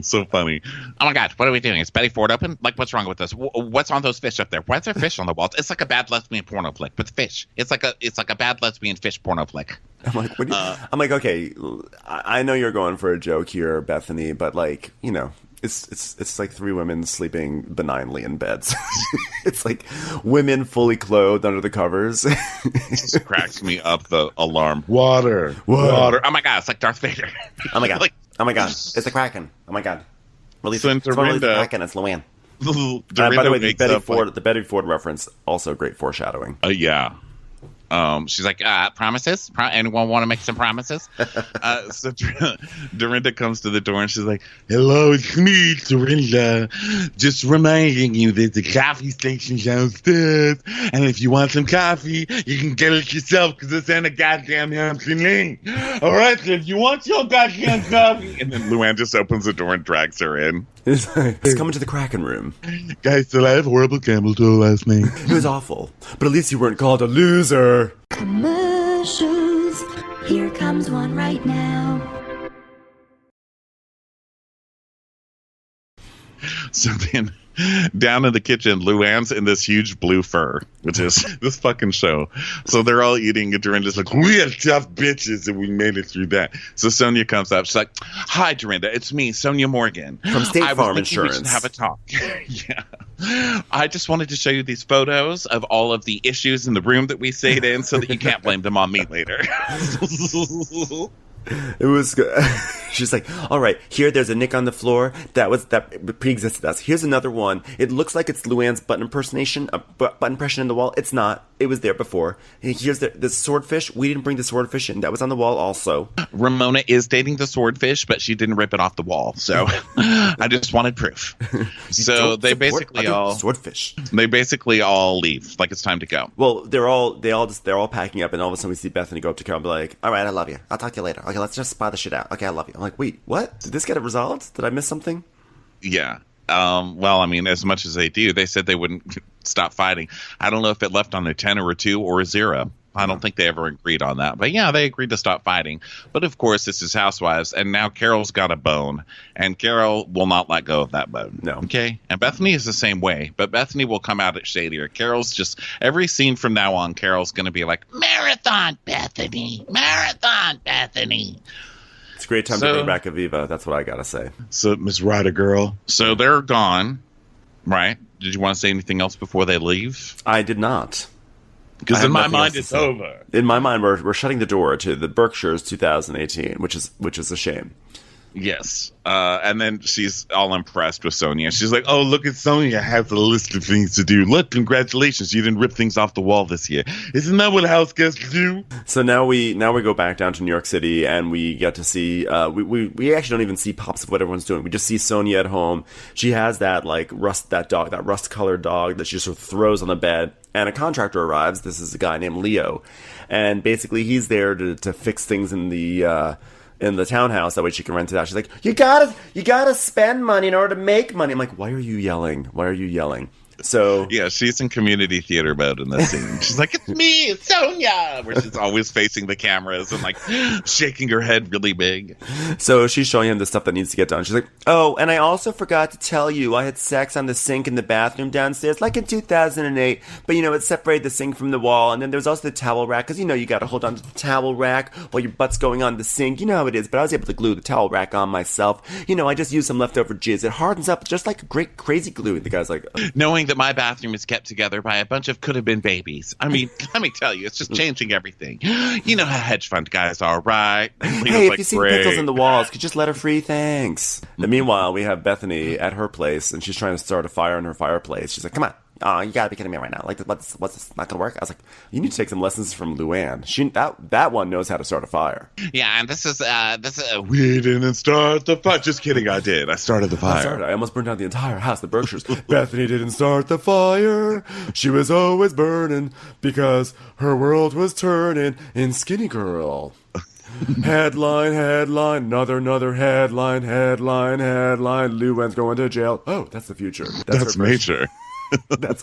So funny. Oh my god, what are we doing? Is Betty Ford open? Like, what's wrong with this? What's on those fish up there? Why is there fish on the walls? It's like a bad lesbian porno flick with fish. It's like a bad lesbian fish porno flick. I'm like, okay, I know you're going for a joke here, Bethany, but like, you know, it's like 3 women sleeping benignly in beds. It's like women fully clothed under the covers. This cracks me up, the alarm. Water. Oh my god, it's like Darth Vader. Oh my god. Oh my god. It's the Kraken. Oh my god. Release the Kraken. It's Luann. By the way, the Betty Ford reference, also great foreshadowing. Yeah. She's like, promises? Anyone want to make some promises? So Dorinda comes to the door and she's like, hello, it's me, Dorinda. Just reminding you that the coffee station's downstairs. And if you want some coffee, you can get it yourself because it's in a goddamn empty lane. All right, so if you want your goddamn coffee. And then Luann just opens the door and drags her in. It's coming to the Kraken room. Guys, did I have horrible camel toe last night? It was awful. But at least you weren't called a loser. Commercials. Here comes one right now. So then, down in the kitchen, Luann's in this huge blue fur, which is this fucking show. So they're all eating, and Dorinda's like, we are tough bitches, and we made it through that. So Sonia comes up. She's like, hi, Dorinda. It's me, Sonia Morgan. From State Farm Insurance. We should have a talk. Yeah. I just wanted to show you these photos of all of the issues in the room that we stayed in so that you can't blame them on me later. It was good. She's like, all right, here there's a nick on the floor that pre-existed us. Here's another one. It looks like it's Luann's button impression in the wall. It's not. It was there before. And here's the swordfish. We didn't bring the swordfish in. That was on the wall also. Ramona is dating the swordfish, but she didn't rip it off the wall. So I just wanted proof. So they basically all swordfish. They basically all leave. Like it's time to go. Well, they're all packing up, and all of a sudden we see Bethany go up to Carol and be like, all right, I love you. I'll talk to you later. Okay, let's just spy the shit out. Okay, I love you. I'm like, wait, what? Did this get it resolved? Did I miss something? Yeah. Well, I mean, as much as they do, they said they wouldn't stop fighting. I don't know if it left on a 10 or a 2 or a 0. I don't think they ever agreed on that. But yeah, they agreed to stop fighting. But of course, this is Housewives, and now Carol's got a bone, and Carol will not let go of that bone. No. Okay? And Bethany is the same way, but Bethany will come out at shadier. Carol's just, every scene from now on, Carol's going to be like, Marathon Bethany! Marathon Bethany! It's a great time to bring back Aviva. That's what I gotta say. So, Miss Ryder Girl. So they're gone, right? Did you want to say anything else before they leave? I did not. Because in my mind, it's over. In my mind, we're shutting the door to the Berkshires 2018, which is a shame. Yes. And then she's all impressed with Sonia. She's like, oh, look at Sonia has a list of things to do. Look, congratulations. You didn't rip things off the wall this year. Isn't that what house guests do? So now we go back down to New York City, and we get to see, we actually don't even see pops of what everyone's doing. We just see Sonia at home. She has that, like, that rust-colored dog that she sort of throws on the bed, and a contractor arrives. This is a guy named Leo. And basically he's there to fix things in the townhouse, that way she can rent it out. She's like, you gotta spend money in order to make money. I'm like, why are you yelling? So yeah, she's in community theater mode in this scene. She's like, it's me, it's Sonia, where she's always facing the cameras and like shaking her head really big. So she's showing him the stuff that needs to get done. She's like, oh, and I also forgot to tell you, I had sex on the sink in the bathroom downstairs, like in 2008. But it separated the sink from the wall, and then there was also the towel rack, because you got to hold on to the towel rack while your butt's going on the sink. You know how it is. But I was able to glue the towel rack on myself. I just used some leftover jizz. It hardens up just like great crazy glue. The guy's like, knowing that my bathroom is kept together by a bunch of could-have-been babies. I mean, let me tell you, it's just changing everything. You know how hedge fund guys are, right? Hey, if you see pickles in the walls, could you just let her free? Thanks. And meanwhile, we have Bethany at her place, and she's trying to start a fire in her fireplace. She's like, come on. Oh, you gotta be kidding me right now. Like, what's this not gonna work? I was like, you need to take some lessons from Luann. That one knows how to start a fire. Yeah, and this is we didn't start the fire. Just kidding, I did. I started the fire. I almost burned down the entire house, the Berkshires. Bethany didn't start the fire. She was always burning because her world was turning in Skinny Girl. Headline, another headline. Luann's going to jail. Oh, that's the future. That's major. That's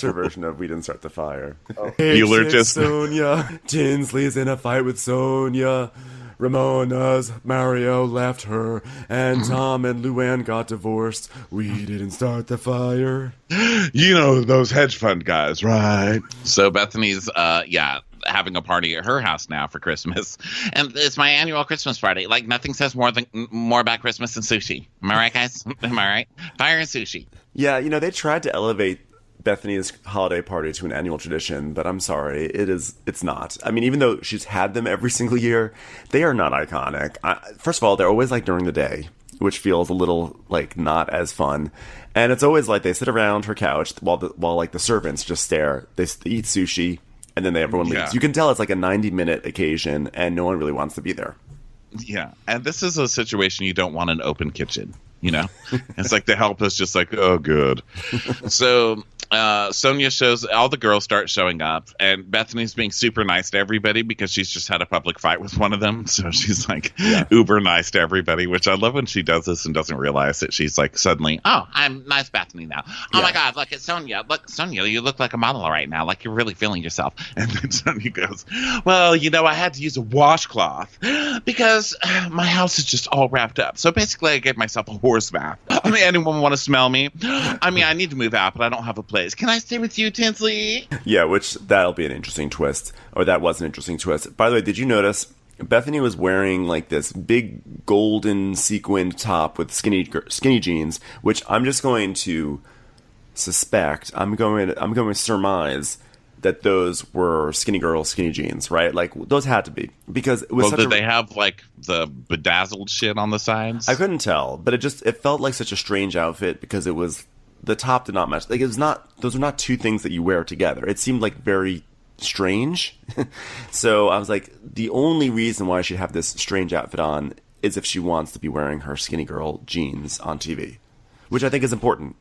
her version of We Didn't Start the Fire. Oh. Bueller just Sonia. Tinsley's in a fight with Sonia. Ramona's Mario left her, and Tom and Luann got divorced. We didn't start the fire. Those hedge fund guys, right? So Bethany's having a party at her house now for Christmas, and it's my annual Christmas party. Like, nothing says more about Christmas than sushi. Am I right, guys? Am I right? Fire and sushi. Yeah, they tried to elevate Bethany's holiday party to an annual tradition, but I'm sorry, it's not. I mean, even though she's had them every single year, they are not iconic. First of all, they're always like during the day, which feels a little like not as fun. And it's always like they sit around her couch while like the servants just stare. They eat sushi, and then everyone leaves. You can tell it's like a 90-minute occasion, and no one really wants to be there. Yeah, and this is a situation you don't want an open kitchen. It's like the help is just like, oh, good. So Sonia shows, all the girls start showing up, and Bethany's being super nice to everybody because she's just had a public fight with one of them. So she's like uber nice to everybody, which I love when she does this and doesn't realize that she's like suddenly, oh, I'm nice Bethany now. Oh my God, look at Sonia. Look, Sonia, you look like a model right now. Like you're really feeling yourself. And then Sonia goes, well, I had to use a washcloth because my house is just all wrapped up. So basically I gave myself a horse bath. I mean, anyone want to smell me? I mean, I need to move out, but I don't have a place. Can I stay with you, Tinsley? Yeah, which that'll be an interesting twist. Or that was an interesting twist. By the way, did you notice Bethany was wearing like this big golden sequined top with skinny jeans, which I'm just going to suspect. I'm going to surmise that those were skinny jeans, right? Like, those had to be, because it was did they have like the bedazzled shit on the sides? I couldn't tell, but it felt like such a strange outfit because the top did not match. Like, those are not two things that you wear together. It seemed like very strange. So I was like, the only reason why she'd have this strange outfit on is if she wants to be wearing her skinny girl jeans on TV, which I think is important.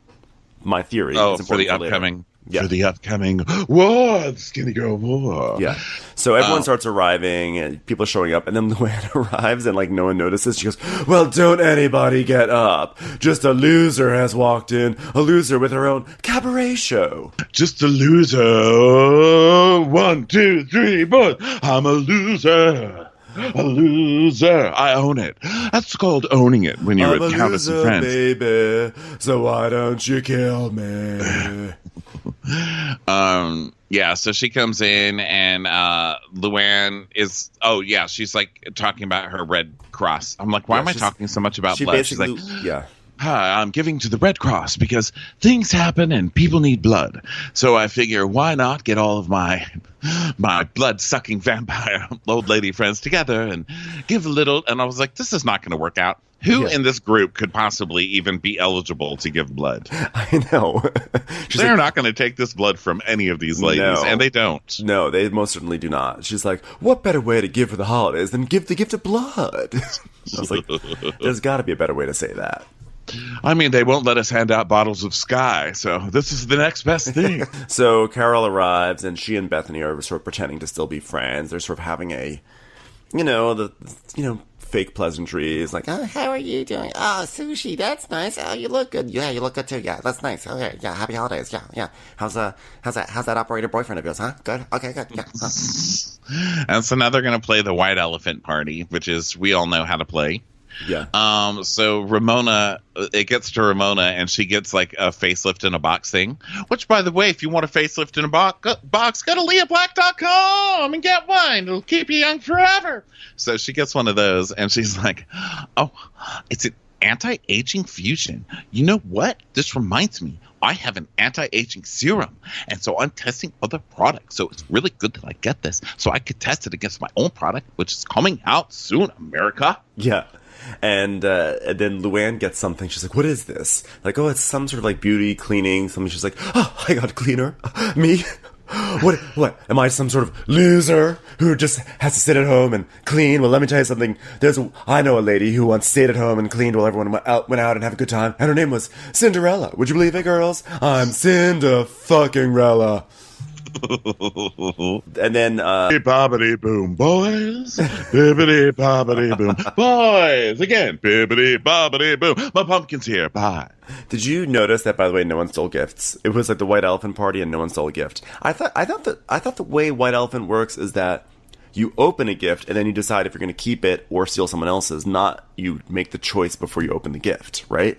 My theory. Oh, for the upcoming. Yeah. For the upcoming war, Skinny Girl War. Yeah. So everyone starts arriving, and people are showing up, and then Luann arrives, and like no one notices. She goes, well, don't anybody get up. Just a loser has walked in. A loser with her own cabaret show. Just a loser. 1, 2, 3, 4. I'm a loser. A loser. I own it. That's called owning it when you're with Countess and friends. Baby, so why don't you kill me? So she comes in, and Luann is, she's like talking about her Red Cross. I'm like, why am I talking so much about blood? She's like, hi, I'm giving to the Red Cross because things happen and people need blood. So I figure, why not get all of my blood-sucking vampire old lady friends together and give a little. And I was like, this is not going to work out. Who in this group could possibly even be eligible to give blood? I know. They're not going to take this blood from any of these ladies, and they don't. No, they most certainly do not. She's like, what better way to give for the holidays than give the gift of blood? I was like, there's got to be a better way to say that. I mean, they won't let us hand out bottles of Sky, so this is the next best thing. So Carol arrives, and she and Bethany are sort of pretending to still be friends. They're sort of having a, fake pleasantries, like, Oh, how are you doing? Oh, sushi, that's nice. Oh, you look good. Yeah, you look good too. Yeah, that's nice. Okay, yeah, happy holidays. Yeah. How's that operator boyfriend of yours, huh? Good? Okay, good. Yeah. And so now they're going to play the white elephant party, which is, we all know how to play. Yeah. So Ramona, it gets to Ramona, and she gets like a facelift in a box thing. Which, by the way, if you want a facelift in a box, go to leahblack.com and get one. It'll keep you young forever. So she gets one of those, and she's like, "Oh, it's an anti-aging fusion. You know what? This reminds me. I have an anti-aging serum, and so I'm testing other products. So it's really good that I get this, so I could test it against my own product, which is coming out soon, America." Yeah. And then Luann gets something. She's like, what is this? Like, oh, it's some sort of like beauty cleaning something. She's like, oh, I got a cleaner. Me? What? Am I some sort of loser who just has to sit at home and clean? Well, let me tell you something. I know a lady who once stayed at home and cleaned while everyone went out and had a good time. And her name was Cinderella. Would you believe it, girls? I'm Cinda-fucking-rella. And then Bibbidi boom, boys. Bibbidi bobbidi boom, boys. Again, bibbidi bobbidi boom. My pumpkin's here. Bye. Did you notice that, by the way, no one stole gifts? It was like the white elephant party, and no one stole a gift. I thought the way white elephant works is that you open a gift and then you decide if you're going to keep it or steal someone else's. Not you make the choice before you open the gift, right?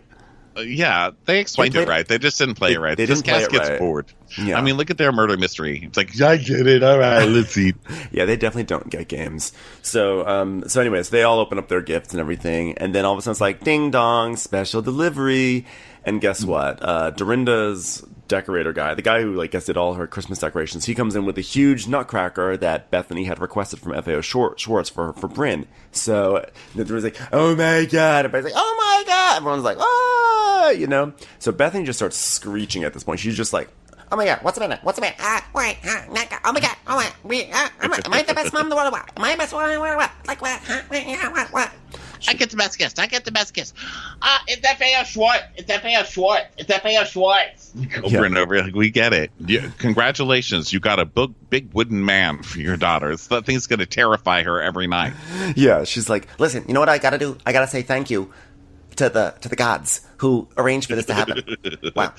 Yeah, they explained it right. They just didn't play it right. This cast gets bored. Yeah. I mean, look at their murder mystery. It's like, I get it. All right, let's see. Yeah, they definitely don't get games. So anyways, they all open up their gifts and everything, and then all of a sudden it's like, ding dong, special delivery. And guess what? Dorinda's decorator guy, the guy who did all her Christmas decorations, he comes in with a huge nutcracker that Bethany had requested from FAO Schwartz for Bryn. So Dorinda's like, oh my god. Everybody's like, oh my god. Everyone's like, oh, So Bethany just starts screeching at this point. She's just like, oh my god, what's the matter? Wait, oh my god, am I the best mom in the world? Am I the best one in the world? Like what? What? I get the best gifts. It's FAO Schwartz. It's FAO Schwartz. Over and over. Like, we get it. Yeah, congratulations. You got a big wooden man for your daughter. That thing's going to terrify her every night. Yeah, she's like, listen, you know what I got to do? I got to say thank you to the gods who arranged for this to happen. Wow.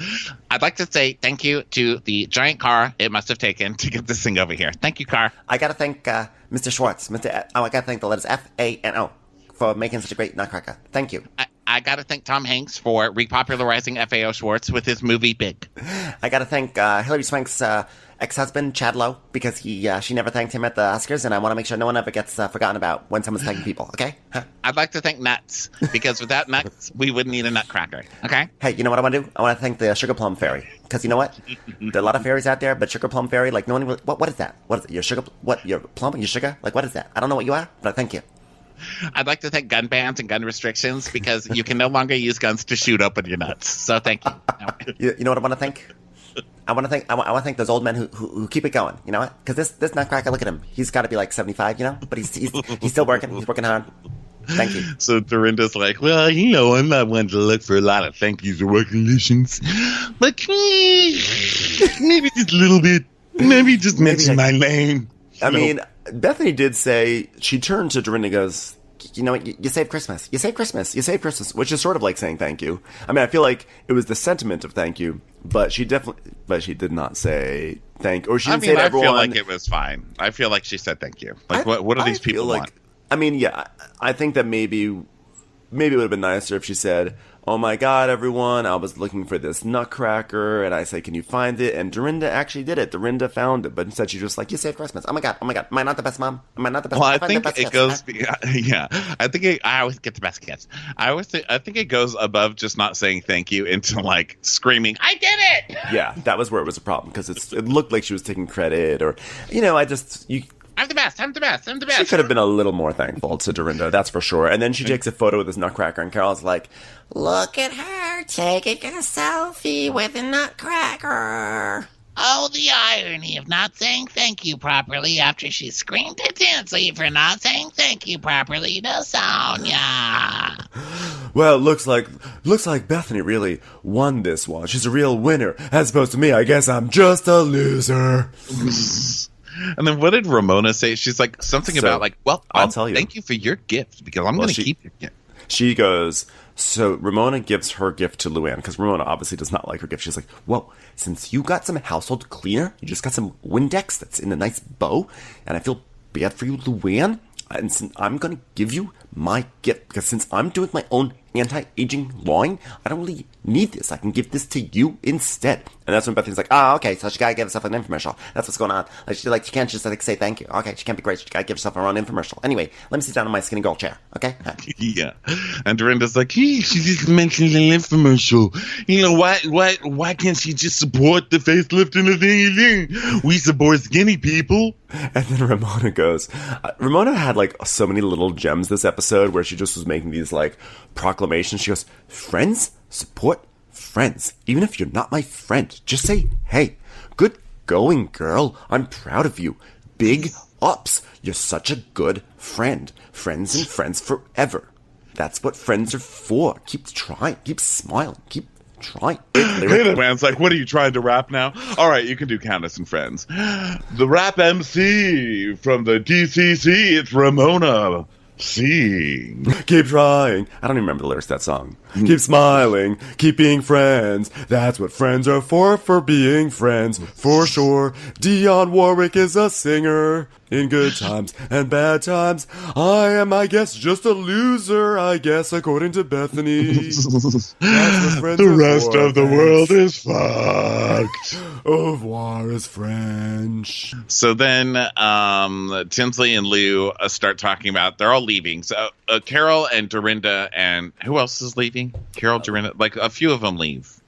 I'd like to say thank you to the giant car it must have taken to get this thing over here. Thank you, car. I got to thank Mr. Schwartz. I got to thank the letters FANO for making such a great nutcracker. Thank you. I got to thank Tom Hanks for repopularizing FAO Schwartz with his movie Big. I got to thank Hilary Swank's ex-husband, Chad Lowe, because she never thanked him at the Oscars, and I want to make sure no one ever gets forgotten about when someone's thanking people, okay? Huh? I'd like to thank Nuts, because without Nuts, we wouldn't need a nutcracker, okay? Hey, you know what I want to do? I want to thank the Sugar Plum Fairy, because you know what? There are a lot of fairies out there, but Sugar Plum Fairy, no one really, what is that? What is it? Your sugar, what, your plum, your sugar? What is that? I don't know what you are, but thank you. I'd like to thank gun bans and gun restrictions, because you can no longer use guns to shoot open your nuts. So thank you. You know what I want to thank? I want to thank those old men who keep it going. You know what? Because this nutcracker, look at him. He's got to be like 75, but he's still working. He's working hard. Thank you. So Dorinda's like, well, I'm not one to look for a lot of thank yous or recognitions, but maybe just a little bit. Maybe just mention my name. I mean, Bethany did say, she turned to Dorinda and goes, you know what, you saved Christmas. You saved Christmas. You saved Christmas, which is sort of like saying thank you. I mean, I feel like it was the sentiment of thank you, but she did not say thank, or she didn't say to everyone. I feel like it was fine. I feel like she said thank you. What do these people want? I mean, yeah, I think that maybe it would have been nicer if she said, oh my god, everyone, I was looking for this nutcracker, and I say, can you find it? And Dorinda actually did it. Dorinda found it, but instead she's just like, you saved Christmas. Oh my god, am I not the best mom? Am I not the best mom? I think it goes, yeah, I always get the best gifts. I think it goes above just not saying thank you into screaming, I did it! Yeah, that was where it was a problem, because it looked like she was taking credit, or, I'm the best. I'm the best. I'm the best. She could have been a little more thankful to Dorinda, that's for sure. And then she takes a photo with this nutcracker, and Carol's like, Look at her taking a selfie with a nutcracker. Oh, the irony of not saying thank you properly after she screamed at Tinsley for not saying thank you properly to Sonia. well, looks like Bethany really won this one. She's a real winner, as opposed to me. I guess I'm just a loser. And then what did Ramona say? She's like something about like, well, I'll tell you. Thank you for your gift because I'm going to keep your gift. She goes, so Ramona gives her gift to Luann, because Ramona obviously does not like her gift. She's like, whoa, since you got some household cleaner, you just got some Windex that's in a nice bow, and I feel bad for you, Luann, and since I'm going to give you my gift, because since I'm doing my own anti-aging line, I don't really need this. I can give this to you instead. And that's when Bethany's like, okay, so she gotta give herself an infomercial. That's what's going on. She can't just say thank you. Okay, she can't be great. She gotta give herself her own infomercial. Anyway, let me sit down in my skinny girl chair. Okay? Yeah. And Dorinda's like, she just mentioned an infomercial. You know, why can't she just support the facelifting of thing? We support skinny people. And then Ramona goes, Ramona had like so many little gems this episode where she just was making these like proclamations. She goes, friends support friends. Even if you're not my friend, just say, hey, good going, girl. I'm proud of you. Big ups. You're such a good friend. Friends and friends forever. That's what friends are for. Keep trying. Keep smiling. Keep trying. The man's like, what are you trying to rap now? All right, you can do Candace and Friends. The rap MC from the DCC, it's Ramona. Sing. Keep trying. I don't even remember the lyrics to that song. Keep smiling. Keep being friends. That's what friends are for being friends. For sure. Dionne Warwick is a singer. In good times and bad times, I am, I guess, just a loser, I guess, according to Bethany. The rest of the world is fucked. Au revoir is French. So then Tinsley and Lou start talking about, they're all leaving. So Carol and Dorinda and who else is leaving? Carol, Dorinda, like a few of them leave.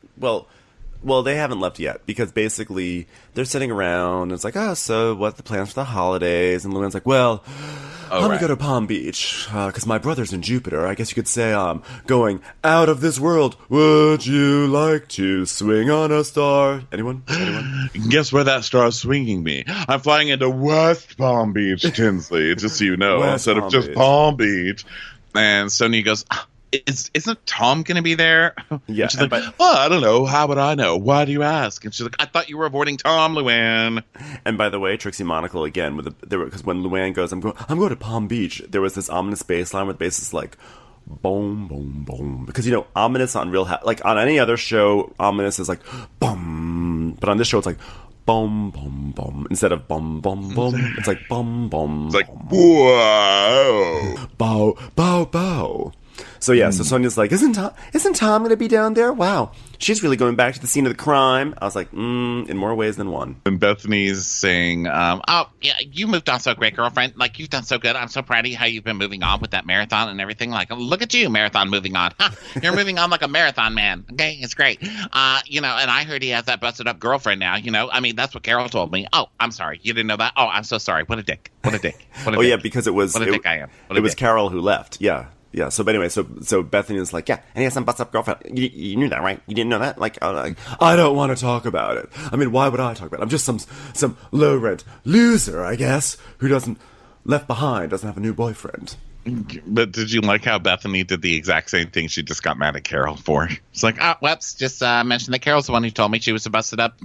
Well, they haven't left yet, because basically they're sitting around, and it's like, so what's the plans for the holidays? And Luann's like, well, I'm going to go to Palm Beach, because my brother's in Jupiter. I guess you could say I'm going out of this world. Would you like to swing on a star? Anyone? Guess where that star's swinging me? I'm flying into West Palm Beach, Tinsley, just so you know, instead of just Palm Beach. And Sonia goes, isn't Tom going to be there? Yeah. And she's like, I don't know. How would I know? Why do you ask? And she's like, I thought you were avoiding Tom, Luann. And by the way, Trixie Monocle again, because when Luann goes, I'm going to Palm Beach, there was this ominous bass line where the bass is like, boom, boom, boom. Because, you know, ominous on like on any other show, ominous is like, boom. But on this show, it's like, boom, boom, boom. Instead of boom, boom, boom, it's like, boom, boom. It's like, whoa. Bow, bow, bow. So yeah, so Sonia's like, isn't Tom going to be down there? Wow, she's really going back to the scene of the crime. I was like, in more ways than one. And Bethany's saying, oh, yeah, you moved on so great, girlfriend. Like, you've done so good. I'm so proud of you how you've been moving on with that marathon and everything. Like, look at you, marathon moving on. You're moving on like a marathon man. Okay, it's great. You know, and I heard he has that busted up girlfriend now. You know, I mean, that's what Carol told me. Oh, I'm sorry. You didn't know that? Oh, I'm so sorry. What a dick. What a dick. What a dick. Yeah, because it was... What a dick I am. It was Carol who left. Yeah. Yeah, so but anyway, so Bethany is like, yeah, and he has some busted up girlfriend. You knew that, right? You didn't know that? Like, I don't want to talk about it. I mean, why would I talk about it? I'm just some low-rent loser, I guess, who doesn't have a new boyfriend. But did you like how Bethany did the exact same thing she just got mad at Carol for? It's like, whoops, just mentioned that Carol's the one who told me she was a busted up,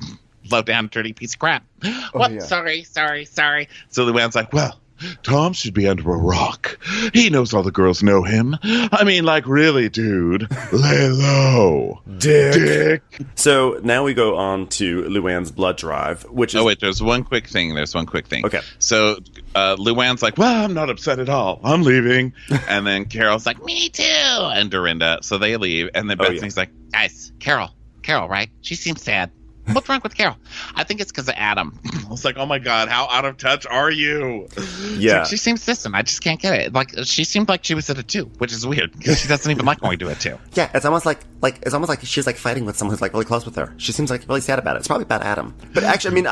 low down, dirty piece of crap. What? Yeah. Sorry. So Luann's like, well, Tom should be under a rock. He knows all the girls know him. I mean, like, really, dude. Lay low. Dick. So now we go on to Luann's blood drive, which is... Oh, wait, there's one quick thing. Okay. So Luann's like, well, I'm not upset at all. I'm leaving. And then Carol's like, me too. And Dorinda. So they leave. And then Bethany's like, guys, Carol, right? She seems sad. What's wrong with Carol? I think it's because of Adam. I was like, oh my God, how out of touch are you? Yeah. Like, she seems distant. I just can't get it. Like, she seemed like she was at a 2, which is weird because she doesn't even like going to a 2. Yeah, it's almost like she's like fighting with someone who's like really close with her. She seems like really sad about it. It's probably about Adam. But actually, I mean,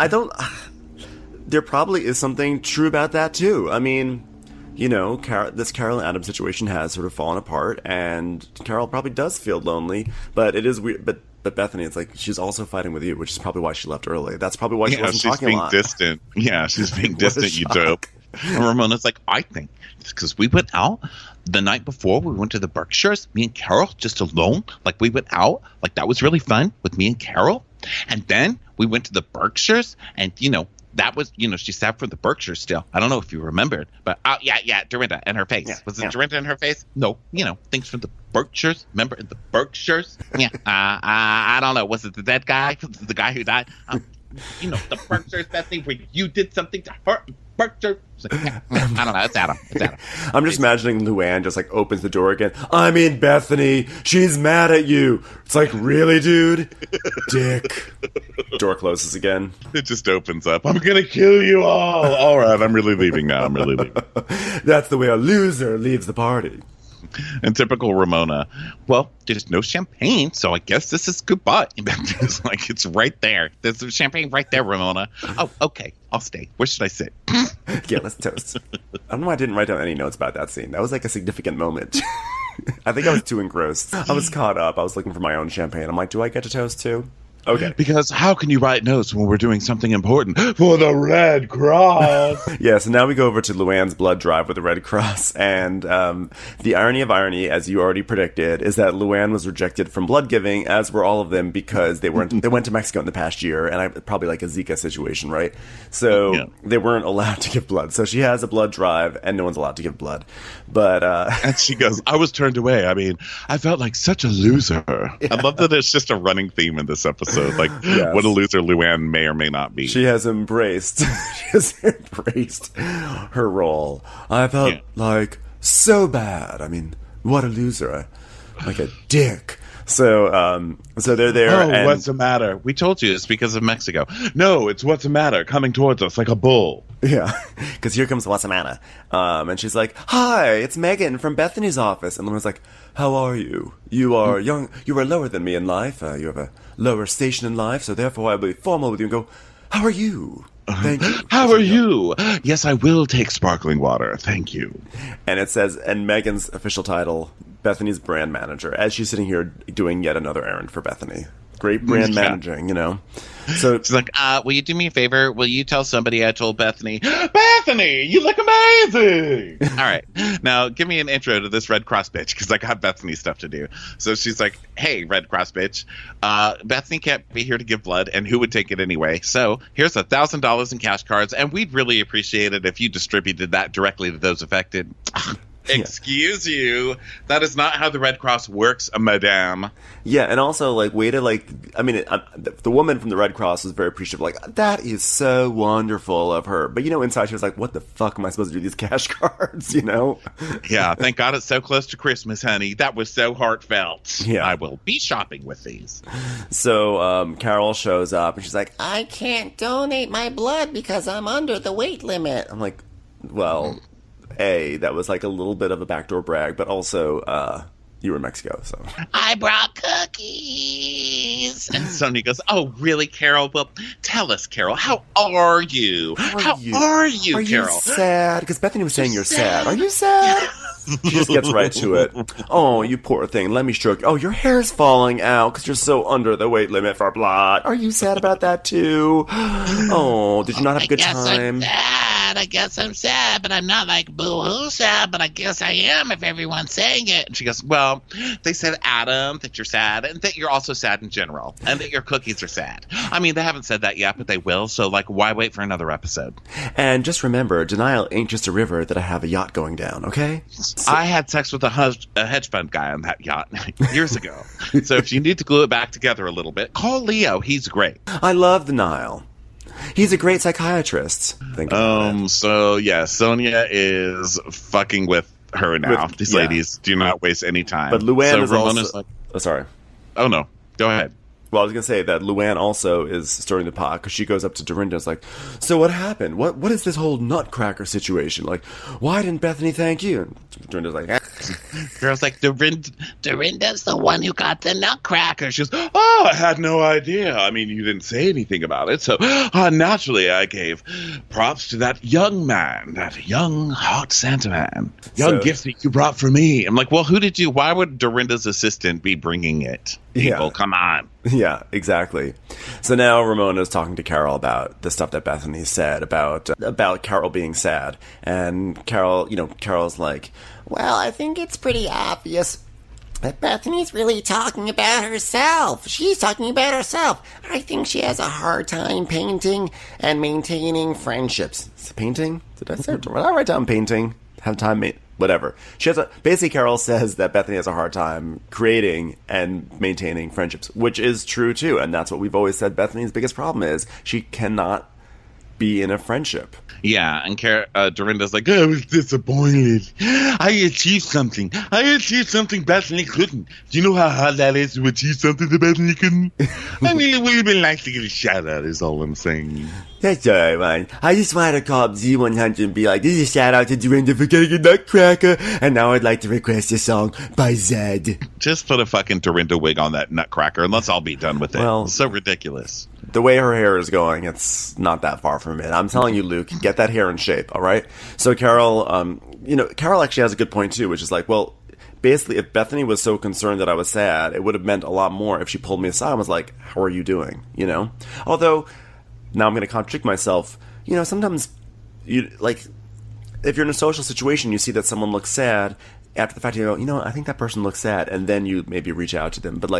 there probably is something true about that too. I mean, you know, this Carol and Adam situation has sort of fallen apart, and Carol probably does feel lonely, but it is weird. But Bethany, it's like she's also fighting with you, which is probably why she left early. That's probably why she wasn't talking a lot. Distant. Yeah, she's being distant, you dope. And Ramona's like, I think it's because we went out the night before. We went to the Berkshires, me and Carol, just alone. Like, we went out. Like, that was really fun with me and Carol. And then we went to the Berkshires, and, you know, that was, you know, she sat for the Berkshires still. I don't know if you remembered, but yeah, Dorinda and her face. Yeah, was it Dorinda and her face? No, you know, things from the Berkshires. Remember the Berkshires? Yeah, I don't know. Was it the dead guy? The guy who died? You know, the Berkshires, that thing where you did something to her. Berkshire. Like, I don't know. It's Adam. I'm just imagining Luann just like opens the door again. I mean, Bethany, she's mad at you. It's like, really, dude? Dick. Door closes again. It just opens up. I'm gonna kill you all. All right, I'm really leaving now. That's the way a loser leaves the party. And typical Ramona, well, there's no champagne, so I guess this is goodbye. It's like, it's right there. There's champagne right there, Ramona. Oh, okay, I'll stay. Where should I sit? Yeah, let's toast. I don't know why I didn't write down any notes about that scene. That was like a significant moment. I think I was too engrossed. I was caught up. I was looking for my own champagne. I'm like, do I get to toast too? Okay. Because how can you write notes when we're doing something important for the Red Cross? Yeah, so now we go over to Luann's blood drive with the Red Cross. And the irony of irony, as you already predicted, is that Luann was rejected from blood giving, as were all of them, because they went to Mexico in the past year, and probably like a Zika situation, right? So they weren't allowed to give blood. So she has a blood drive, and no one's allowed to give blood. But and she goes, I was turned away. I mean, I felt like such a loser. Yeah. I love that it's just a running theme in this episode. Like, yes. What a loser Luann may or may not be. She has embraced her role. I felt like so bad. I mean, what a loser. Like a dick. So they're there. Oh, and what's the matter? We told you it's because of Mexico. No, it's what's the matter, coming towards us like a bull. Yeah, because here comes what's the matter. And she's like, hi, it's Megan from Bethany's office. And Luann's like, how are you? You are young. You are lower than me in life. You have a lower station in life, so therefore I will be formal with you and go, how are you? Thank you. How are you? Yes, I will take sparkling water. Thank you. And it says, and Megan's official title, Bethany's brand manager, as she's sitting here doing yet another errand for Bethany. Great brand managing, you know. So she's like, will you do me a favor? Will you tell somebody I told Bethany, Bethany, you look amazing. All right. Now give me an intro to this Red Cross bitch, because I got Bethany stuff to do. So she's like, hey, Red Cross bitch, Bethany can't be here to give blood, and who would take it anyway? So here's $1,000 in cash cards, and we'd really appreciate it if you distributed that directly to those affected. Excuse you. That is not how the Red Cross works, madame. Yeah, and also, like, way to, like, I mean, the woman from the Red Cross was very appreciative. Like, that is so wonderful of her. But, you know, inside she was like, what the fuck am I supposed to do with these cash cards, you know? Yeah, thank God it's so close to Christmas, honey. That was so heartfelt. Yeah. I will be shopping with these. So, Carol shows up, and she's like, I can't donate my blood because I'm under the weight limit. I'm like, well... that was like a little bit of a backdoor brag, but also you were in Mexico, so I brought cookies. And Sonia goes, oh, really, Carol? Well, tell us, Carol, how are you? How are you, Carol? You sad? Because Bethany was saying you're sad. Are you sad? She just gets right to it. Oh, you poor thing. Let me stroke you. Oh, your hair's falling out because you're so under the weight limit for blood. Are you sad about that too? Oh, did you not have a good time? I guess I'm sad, but I'm not like boo-hoo sad, but I guess I am if everyone's saying it. And she goes, well, they said, Adam, that you're sad, and that you're also sad in general, and that your cookies are sad. I mean, they haven't said that yet, but they will, so, like, why wait for another episode? And just remember, denial ain't just a river that I have a yacht going down, okay? So, I had sex with a hedge fund guy on that yacht years ago. So if you need to glue it back together a little bit, call Leo. He's great. I love denial. He's a great psychiatrist. So yeah, Sonia is fucking with her now. These ladies do not waste any time. But Luann is Ramona's like, oh, sorry. Oh no, go ahead. Well, I was going to say that Luann also is stirring the pot because she goes up to Dorinda and is like, so what happened? What is this whole nutcracker situation? Like, why didn't Bethany thank you? And Dorinda's like, Girl's like, Dorinda's the one who got the nutcracker. She goes, oh, I had no idea. I mean, you didn't say anything about it. So naturally, I gave props to that young man, that young hot Santa man. Young gift that you brought for me. I'm like, well, why would Dorinda's assistant be bringing it? People, come on. Yeah, exactly. So now Ramona's talking to Carol about the stuff that Bethany said about Carol being sad. And Carol's like, Well, I think it's pretty obvious that Bethany's really talking about herself. She's talking about herself. I think she has a hard time painting and maintaining friendships. Painting? Did I write down painting? Have time, whatever. Basically, Carol says that Bethany has a hard time creating and maintaining friendships, which is true too. And that's what we've always said Bethany's biggest problem is. She cannot be in a friendship. Yeah, and Dorinda's like, I was disappointed. I achieved something Bethany couldn't. Do you know how hard that is to achieve something that Bethany couldn't? I mean, it would have been nice to get a shout out, is all I'm saying. That's alright, man. I just wanted to call up Z100 and be like, this is a shout out to Dorinda for getting a nutcracker, and now I'd like to request a song by Zed. Just put a fucking Dorinda wig on that nutcracker, and let's all be done with it. Well, it's so ridiculous. The way her hair is going, it's not that far from it. I'm telling you, Luke, get that hair in shape, all right? So Carol, Carol actually has a good point too, which is like, well, basically, if Bethany was so concerned that I was sad, it would have meant a lot more if she pulled me aside and was like, how are you doing? Although, now I'm going to contradict myself. Sometimes, if you're in a social situation, you see that someone looks sad, after the fact you go, I think that person looks sad, and then you maybe reach out to them. But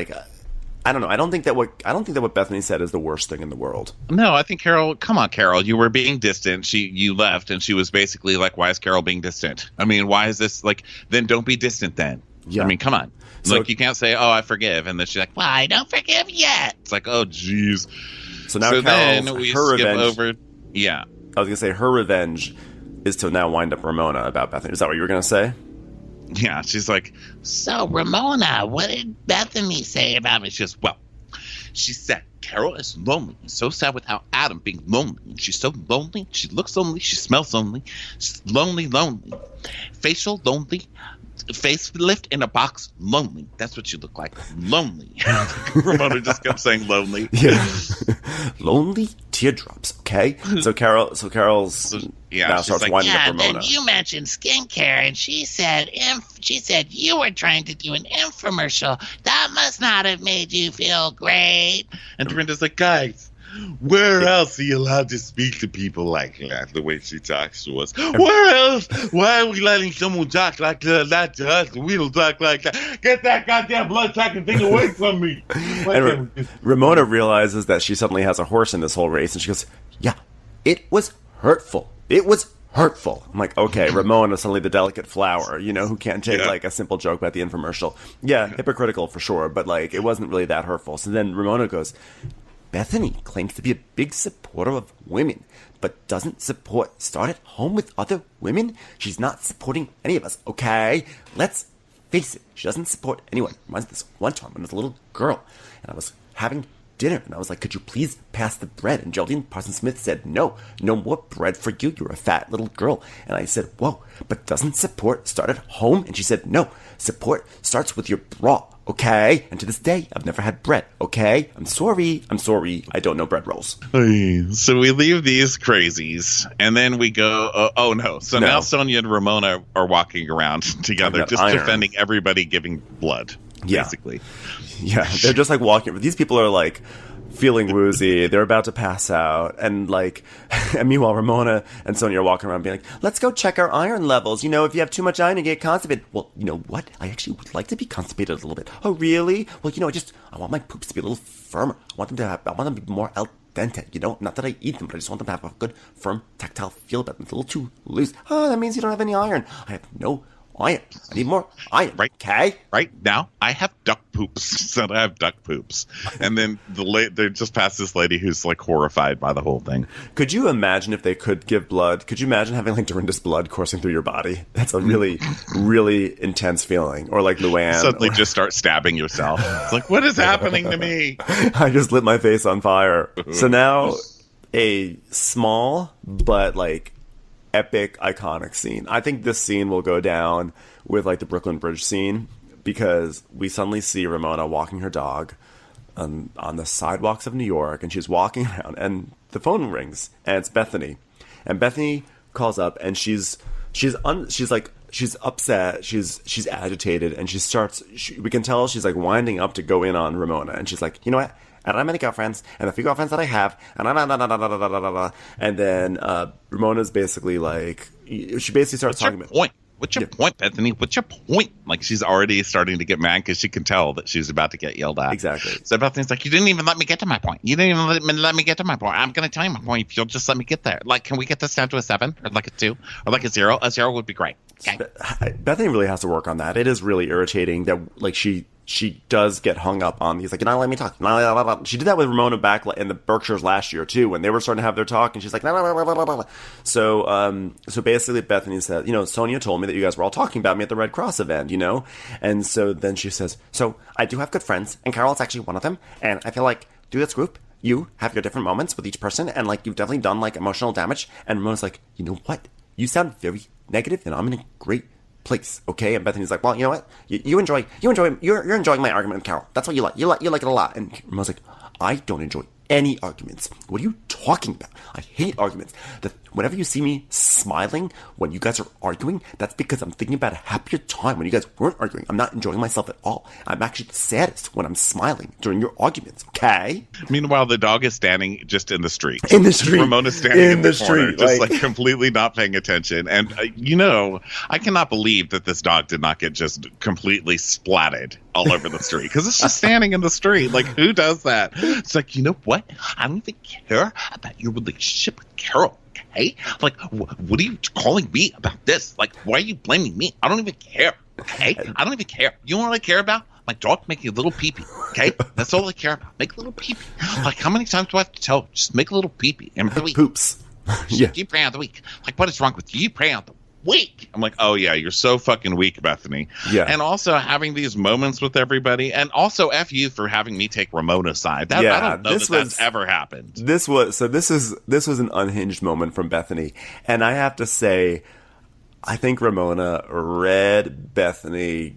I don't know. I don't think that what Bethany said is the worst thing in the world. No, I think Carol. Come on, Carol. You were being distant. You left, and she was basically like, "Why is Carol being distant? I mean, why is this like? Then don't be distant. Then. Yeah. I mean, come on. So, you can't say, "Oh, I forgive," and then she's like, "Well, I don't forgive yet." It's like, "Oh, jeez." So now then we skip revenge, over. Yeah, I was gonna say her revenge is to now wind up Ramona about Bethany. Is that what you were gonna say? Yeah, she's like, so Ramona, what did Bethany say about me? She goes, well, she said Carol is lonely, so sad without Adam being lonely. She's so lonely, she looks lonely, she smells lonely, she's lonely, facial lonely, facelift in a box, lonely. That's what you look like, lonely. Ramona just kept saying lonely. Yeah, lonely teardrops. Okay, so Carol's now starts like, winding up Ramona. Then you mentioned skincare, and she said you were trying to do an infomercial. That must not have made you feel great. And Dorinda's like, guys, where else are you allowed to speak to people like that, the way she talks to us? Where else? Why are we letting someone talk like that to us? We don't talk like that. Get that goddamn blood-sucking thing away from me. And Ramona realizes that she suddenly has a horse in this whole race, and she goes, yeah, it was hurtful. It was hurtful. I'm like, okay, Ramona, suddenly the delicate flower, who can't take like a simple joke about the infomercial. Yeah, hypocritical for sure, but it wasn't really that hurtful. So then Ramona goes, Bethany claims to be a big supporter of women, but doesn't start at home with other women. She's not supporting any of us, okay? Let's face it, she doesn't support anyone. Reminds me of this one time when I was a little girl, and I was having dinner, and I was like, could you please pass the bread? And Geraldine Parson-Smith said, no more bread for you, you're a fat little girl. And I said, whoa, but doesn't support start at home? And she said, no, support starts with your bra, okay? And to this day, I've never had bread, okay? I'm sorry, I don't know bread rolls. So we leave these crazies, and then we go, now Sonia and Ramona are walking around together, just defending everybody giving blood, basically. Yeah, they're just walking. These people are feeling woozy. They're about to pass out. And and meanwhile, Ramona and Sonia are walking around being like, let's go check our iron levels. If you have too much iron, you get constipated. Well, you know what? I actually would like to be constipated a little bit. Oh, really? Well, I want my poops to be a little firmer. I want them to be more al dente, Not that I eat them, but I just want them to have a good, firm, tactile feel about them. It's a little too loose. Oh, that means you don't have any iron. I have no iron. I need more iron. Right. Okay. Right now, I have duck poops. So I have duck poops. And then they just passed this lady who's like horrified by the whole thing. Could you imagine if they could give blood? Could you imagine having like Dorinda's blood coursing through your body? That's a really, really intense feeling. Or like Luann. Suddenly just start stabbing yourself. It's like, what is happening to me? I just lit my face on fire. So now a small but like epic, iconic scene. I think this scene will go down with like the Brooklyn Bridge scene because we suddenly see Ramona walking her dog on the sidewalks of New York, and she's walking around, and the phone rings, and it's Bethany, and Bethany calls up, and she's upset, she's agitated, and we can tell she's like winding up to go in on Ramona, and she's like, you know what? I don't have many girlfriends, and the few girlfriends that I have, and then Ramona's basically like, she basically starts talking about point. What's your point, Bethany? What's your point? Like, she's already starting to get mad because she can tell that she's about to get yelled at. Exactly. So Bethany's like, you didn't even let me get to my point. You didn't even let me get to my point. I'm going to tell you my point if you'll just let me get there. Like, can we get this down to a 7 or like a 2 or like a 0? A 0 would be great. Okay. Bethany really has to work on that. It is really irritating that like she does get hung up on these, like, you're not letting me talk. She did that with Ramona back in the Berkshires last year too, when they were starting to have their talk, and she's like, so basically Bethany said, you know, Sonia told me that you guys were all talking about me at the Red Cross event, you know, and so then she says, so I do have good friends, and Carol's actually one of them, and I feel like through this group, you have your different moments with each person, and like you've definitely done like emotional damage. And Ramona's like, you know what? You sound very negative, and I'm in a great place, okay? And Bethany's like, well, you know what? You're enjoying my argument with Carol. That's what you like. You like it a lot. And Ramona's like, I don't enjoy any arguments. What are you talking about? I hate arguments. Whenever you see me smiling when you guys are arguing, that's because I'm thinking about a happier time when you guys weren't arguing. I'm not enjoying myself at all. I'm actually the saddest when I'm smiling during your arguments, okay? Meanwhile, the dog is standing just in the street. In the street. Ramona's standing in the street, corner, just like completely not paying attention. And, you know, I cannot believe that this dog did not get just completely splatted all over the street, because it's just standing in the street. Like, who does that? It's like, you know what? I don't even care about your relationship with Carol. Okay? Like, what are you calling me about this? Like, why are you blaming me? I don't even care. Okay? I don't even care. You know what I care about? My dog making a little pee-pee. Okay? That's all I care about. Make a little pee-pee. Like, how many times do I have to tell you? Just make a little pee-pee. And the week. Poops. Yeah. You pray on the week. Like, what is wrong with you? You pray on the week. I'm like, oh yeah, you're so fucking weak, Bethany. Yeah. And also having these moments with everybody, and also F you for having me take Ramona's side. I don't know that's ever happened. This was an unhinged moment from Bethany, and I have to say, I think Ramona read Bethany.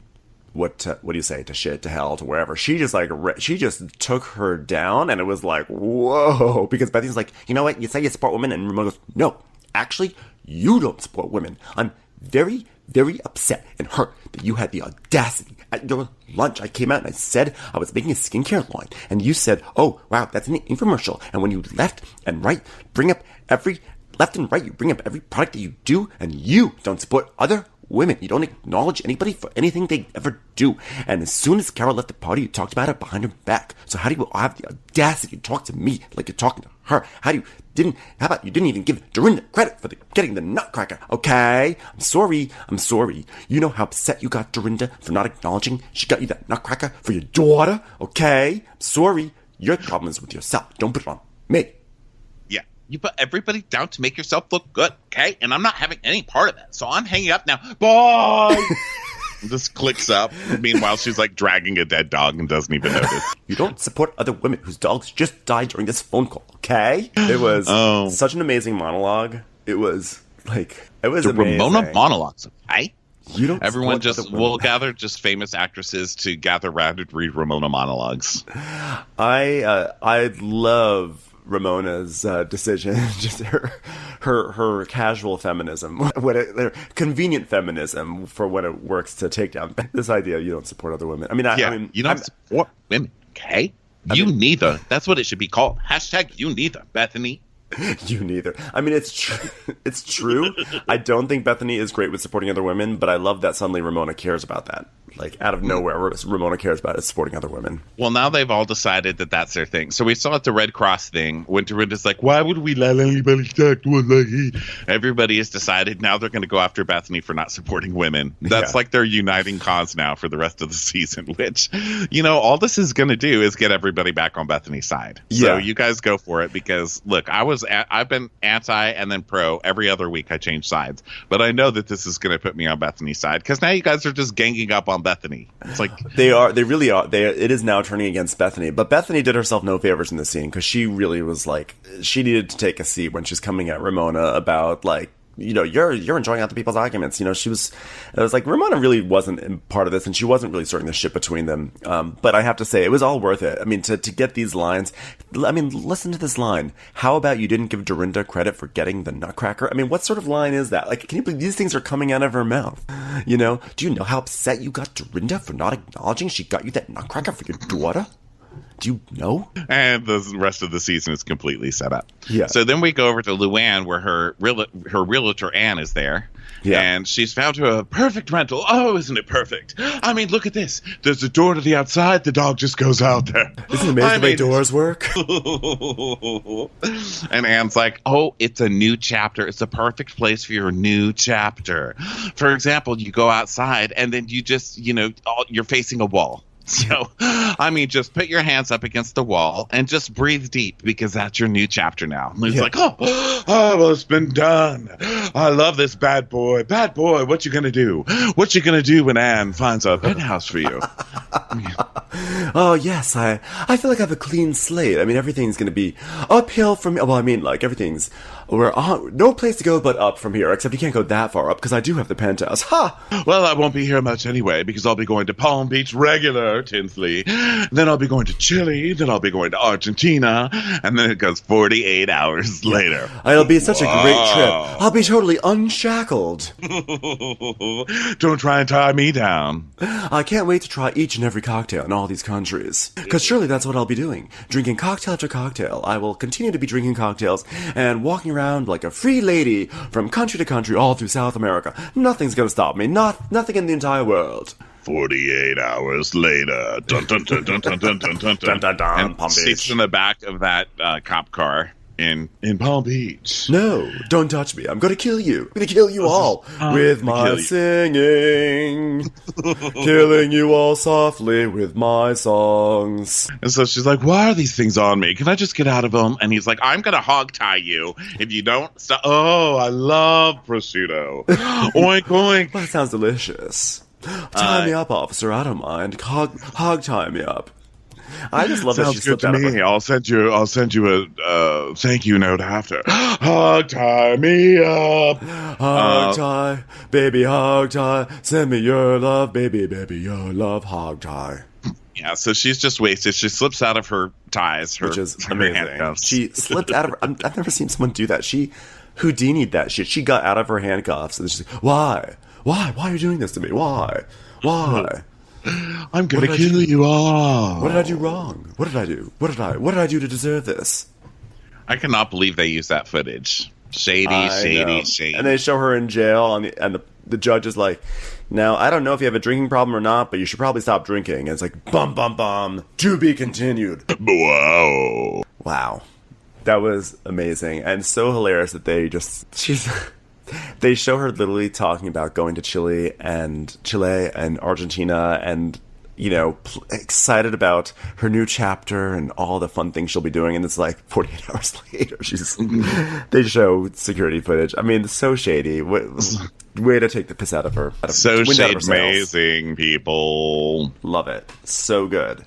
What do you say, to shit, to hell, to wherever. She just took her down, and it was like, whoa, because Bethany's like, you know what, you say you support women, and Ramona goes, no, actually, you don't support women. I'm very, very upset and hurt that you had the audacity at your lunch. I came out and I said I was making a skincare line, and you said, oh, wow, that's an infomercial. And when you left and right, you bring up every product that you do, and you don't support other women. You don't acknowledge anybody for anything they ever do. And as soon as Carol left the party, you talked about it behind her back. So how do you have the audacity to talk to me like you're talking to her? How about you didn't even give Dorinda credit for getting the nutcracker, okay? I'm sorry. You know how upset you got Dorinda for not acknowledging she got you that nutcracker for your daughter, okay? I'm sorry. Your problem is with yourself. Don't put it on me. Yeah, you put everybody down to make yourself look good, okay? And I'm not having any part of that, so I'm hanging up now. Bye! This clicks up. Meanwhile, she's like dragging a dead dog and doesn't even notice. You don't support other women whose dogs just died during this phone call, okay? It was such an amazing monologue. It was amazing. Ramona monologues, okay? You don't. Everyone will gather just famous actresses to gather around and read Ramona monologues. I love Ramona's decision, just her casual feminism, convenient feminism for when it works to take down this idea you don't support other women. I mean, you don't support women, okay? Neither. That's what it should be called. # you neither, Bethany. You neither. I mean, it's true. It's true. I don't think Bethany is great with supporting other women, but I love that suddenly Ramona cares about that. like out of nowhere, Ramona cares about is supporting other women. Well, now they've all decided that that's their thing. So we saw at the Red Cross thing when Dorinda's like, why would we let anybody talk to us like he? Everybody has decided now they're going to go after Bethany for not supporting women. That's like their uniting cause now for the rest of the season, which, all this is going to do is get everybody back on Bethany's side. So you guys go for it because, look, I've been anti and then pro every other week. I change sides. But I know that this is going to put me on Bethany's side because now you guys are just ganging up on Bethany. It's like they really are. It is now turning against Bethany. But Bethany did herself no favors in this scene because she really was like, she needed to take a seat when she's coming at Ramona about like, you're enjoying other people's arguments. It was like Ramona really wasn't part of this, and she wasn't really starting the shit between them. But I have to say, it was all worth it. I mean, to get these lines. I mean, listen to this line. How about you didn't give Dorinda credit for getting the nutcracker? I mean, what sort of line is that? Like, can you believe these things are coming out of her mouth? Do you know how upset you got Dorinda for not acknowledging she got you that nutcracker for your daughter? Do you know? And the rest of the season is completely set up. Yeah. So then we go over to Luann, where her realtor Anne is there. Yeah. And she's found her a perfect rental. Oh, isn't it perfect? I mean, look at this. There's a door to the outside. The dog just goes out there. Isn't it amazing the way doors work? And Anne's like, oh, it's a new chapter. It's a perfect place for your new chapter. For example, you go outside and then you just, you're facing a wall. So, I mean, just put your hands up against the wall and just breathe deep because that's your new chapter now. And he's like, oh, well, it's been done. I love this bad boy. Bad boy, what you gonna do? What you gonna do when Anne finds a penthouse for you? Oh, yes, I feel like I have a clean slate. I mean, everything's gonna be uphill from... Well, I mean, like, everything's... no place to go but up from here, except you can't go that far up, because I do have the penthouse. Ha! Well, I won't be here much anyway, because I'll be going to Palm Beach regular, Tinsley. Then I'll be going to Chile, then I'll be going to Argentina, and then it goes 48 hours later. It'll be such a great trip. I'll be totally unshackled. Don't try and tie me down. I can't wait to try each and every cocktail in all these countries, because surely that's what I'll be doing. Drinking cocktail after cocktail. I will continue to be drinking cocktails and walking around like a free lady from country to country all through South America. Nothing's gonna stop me. Nothing in the entire world. 48 hours later. Dun, dun, dun, dun, dun, dun, dun, dun, dun, dun. And Palm Beach. Sits in the back of that cop car in Palm Beach. No, don't touch me. I'm gonna kill you. I'm gonna kill you all with my singing. Killing you all softly with my songs. And so she's like, why are these things on me? Can I just get out of them? And he's like, I'm gonna hog tie you if you don't stop. Oh, I love prosciutto. Oink, oink. Well, that sounds delicious. Tie me up, officer. I don't mind. Hog tie me up. I just love that she slipped out of her. I'll send you a thank you note after. Hog tie me up. Hog tie, baby, hog tie. Send me your love, baby, your love, hog tie. Yeah, so she's just wasted. She slips out of her ties, which is amazing. Handcuffs. She slipped out of her. I've never seen someone do that. She Houdini'd that shit. She got out of her handcuffs and she's like, why? Why are you doing this to me? Why? I'm gonna kill you all. What did I do wrong? What did I do? What did I do to deserve this? I cannot believe they used that footage. Shady. And they show her in jail, and the judge is like, now, I don't know if you have a drinking problem or not, but you should probably stop drinking. And it's like, bum, bum, bum, to be continued. Wow. That was amazing. And so hilarious that they show her literally talking about going to Chile and Argentina and, excited about her new chapter and all the fun things she'll be doing. And it's like 48 hours later, they show security footage. I mean, it's so shady. Way to take the piss out of her. So shady, amazing people. Love it. So good.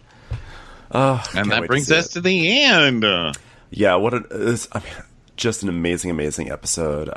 And that brings us to the end. Yeah, just an amazing, amazing episode.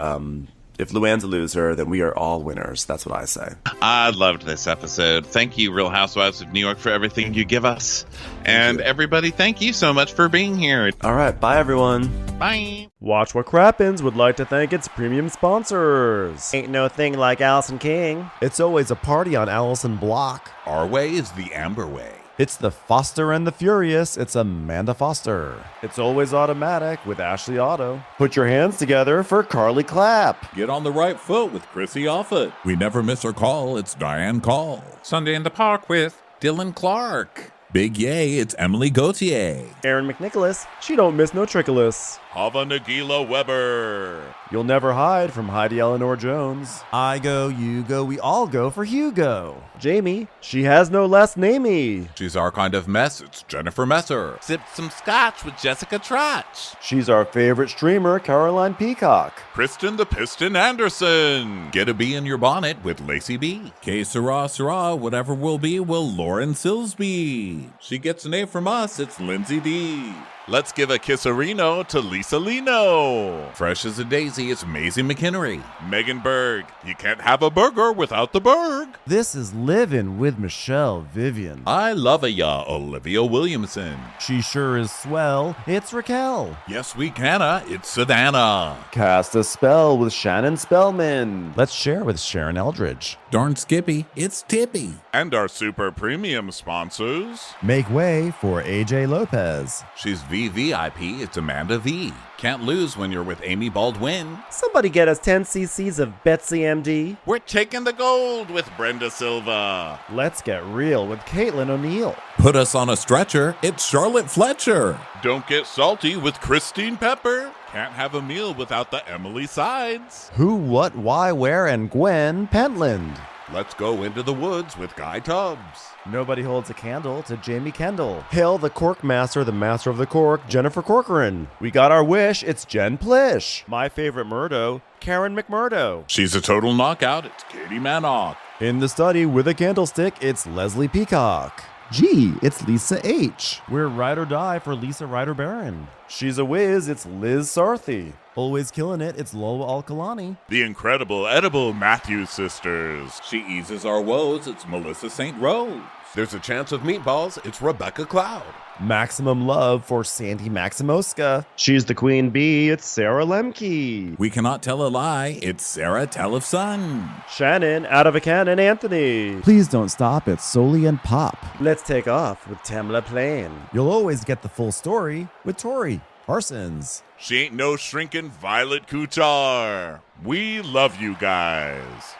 If Luann's a loser, then we are all winners. That's what I say. I loved this episode. Thank you, Real Housewives of New York, for everything you give us. And everybody, thank you so much for being here. All right. Bye, everyone. Bye. Watch What Crappens would like to thank its premium sponsors. Ain't no thing like Allison King. It's always a party on Allison Block. Our way is the Amber way. It's the Foster and the Furious. It's Amanda Foster. It's Always Automatic with Ashley Otto. Put your hands together for Carly Clapp. Get on the right foot with Chrissy Offit. We never miss her call. It's Diane Call. Sunday in the Park with Dylan Clark. Big yay, it's Emily Gauthier. Aaron McNicholas. She don't miss no trickolas. Hava Nagila Weber. You'll never hide from Heidi Eleanor Jones. I go, you go, we all go for Hugo. Jamie. She has no last namey. She's our kind of mess. It's Jennifer Messer. Sipped some scotch with Jessica Trotch. She's our favorite streamer, Caroline Peacock. Kristen the Piston Anderson. Get a bee in your bonnet with Lacey B. K Sarah Sarah, whatever will be, will Lauren Silsby. She gets an A from us. It's Lindsay D. Let's give a kisserino to Lisa Lino. Fresh as a daisy, it's Maisie McHenry. Megan Berg. You can't have a burger without the Berg. This is Livin' with Michelle Vivian. I love ya, Olivia Williamson. She sure is swell. It's Raquel. Yes, we canna. It's Savannah. Cast a spell with Shannon Spellman. Let's share with Sharon Eldridge. Darn Skippy, it's Tippy. And our super premium sponsors. Make way for AJ Lopez. She's VVIP, it's Amanda V. Can't lose when you're with Amy Baldwin. Somebody get us 10 cc's of Betsy MD. We're taking the gold with Brenda Silva. Let's get real with Caitlin O'Neill. Put us on a stretcher, it's Charlotte Fletcher. Don't get salty with Christine Pepper. Can't have a meal without the Emily Sides. Who, what, why, where, and Gwen Pentland. Let's go into the woods with Guy Tubbs. Nobody holds a candle to Jamie Kendall. Hail the Cork Master, the Master of the Cork, Jennifer Corcoran. We got our wish, it's Jen Plish. My favorite Murdo, Karen McMurdo. She's a total knockout, it's Katie Manock. In the study with a candlestick, it's Leslie Peacock. Gee, it's Lisa H. We're ride or die for Lisa Ryder Barron. She's a whiz, it's Liz Sarthy. Always killing it, it's Lola Alkalani. The incredible edible Matthews sisters. She eases our woes, it's Melissa St. Rose. There's a chance of meatballs, it's Rebecca Cloud. Maximum love for Sandy Maximoska. She's the queen bee, it's Sarah Lemke. We cannot tell a lie, it's Sarah Tellefson. Shannon, out of a cannon, Anthony. Please don't stop, it's Soli and Pop. Let's take off with Tamla Plain. You'll always get the full story with Tori Parsons. She ain't no shrinking Violet Kuchar. We love you guys.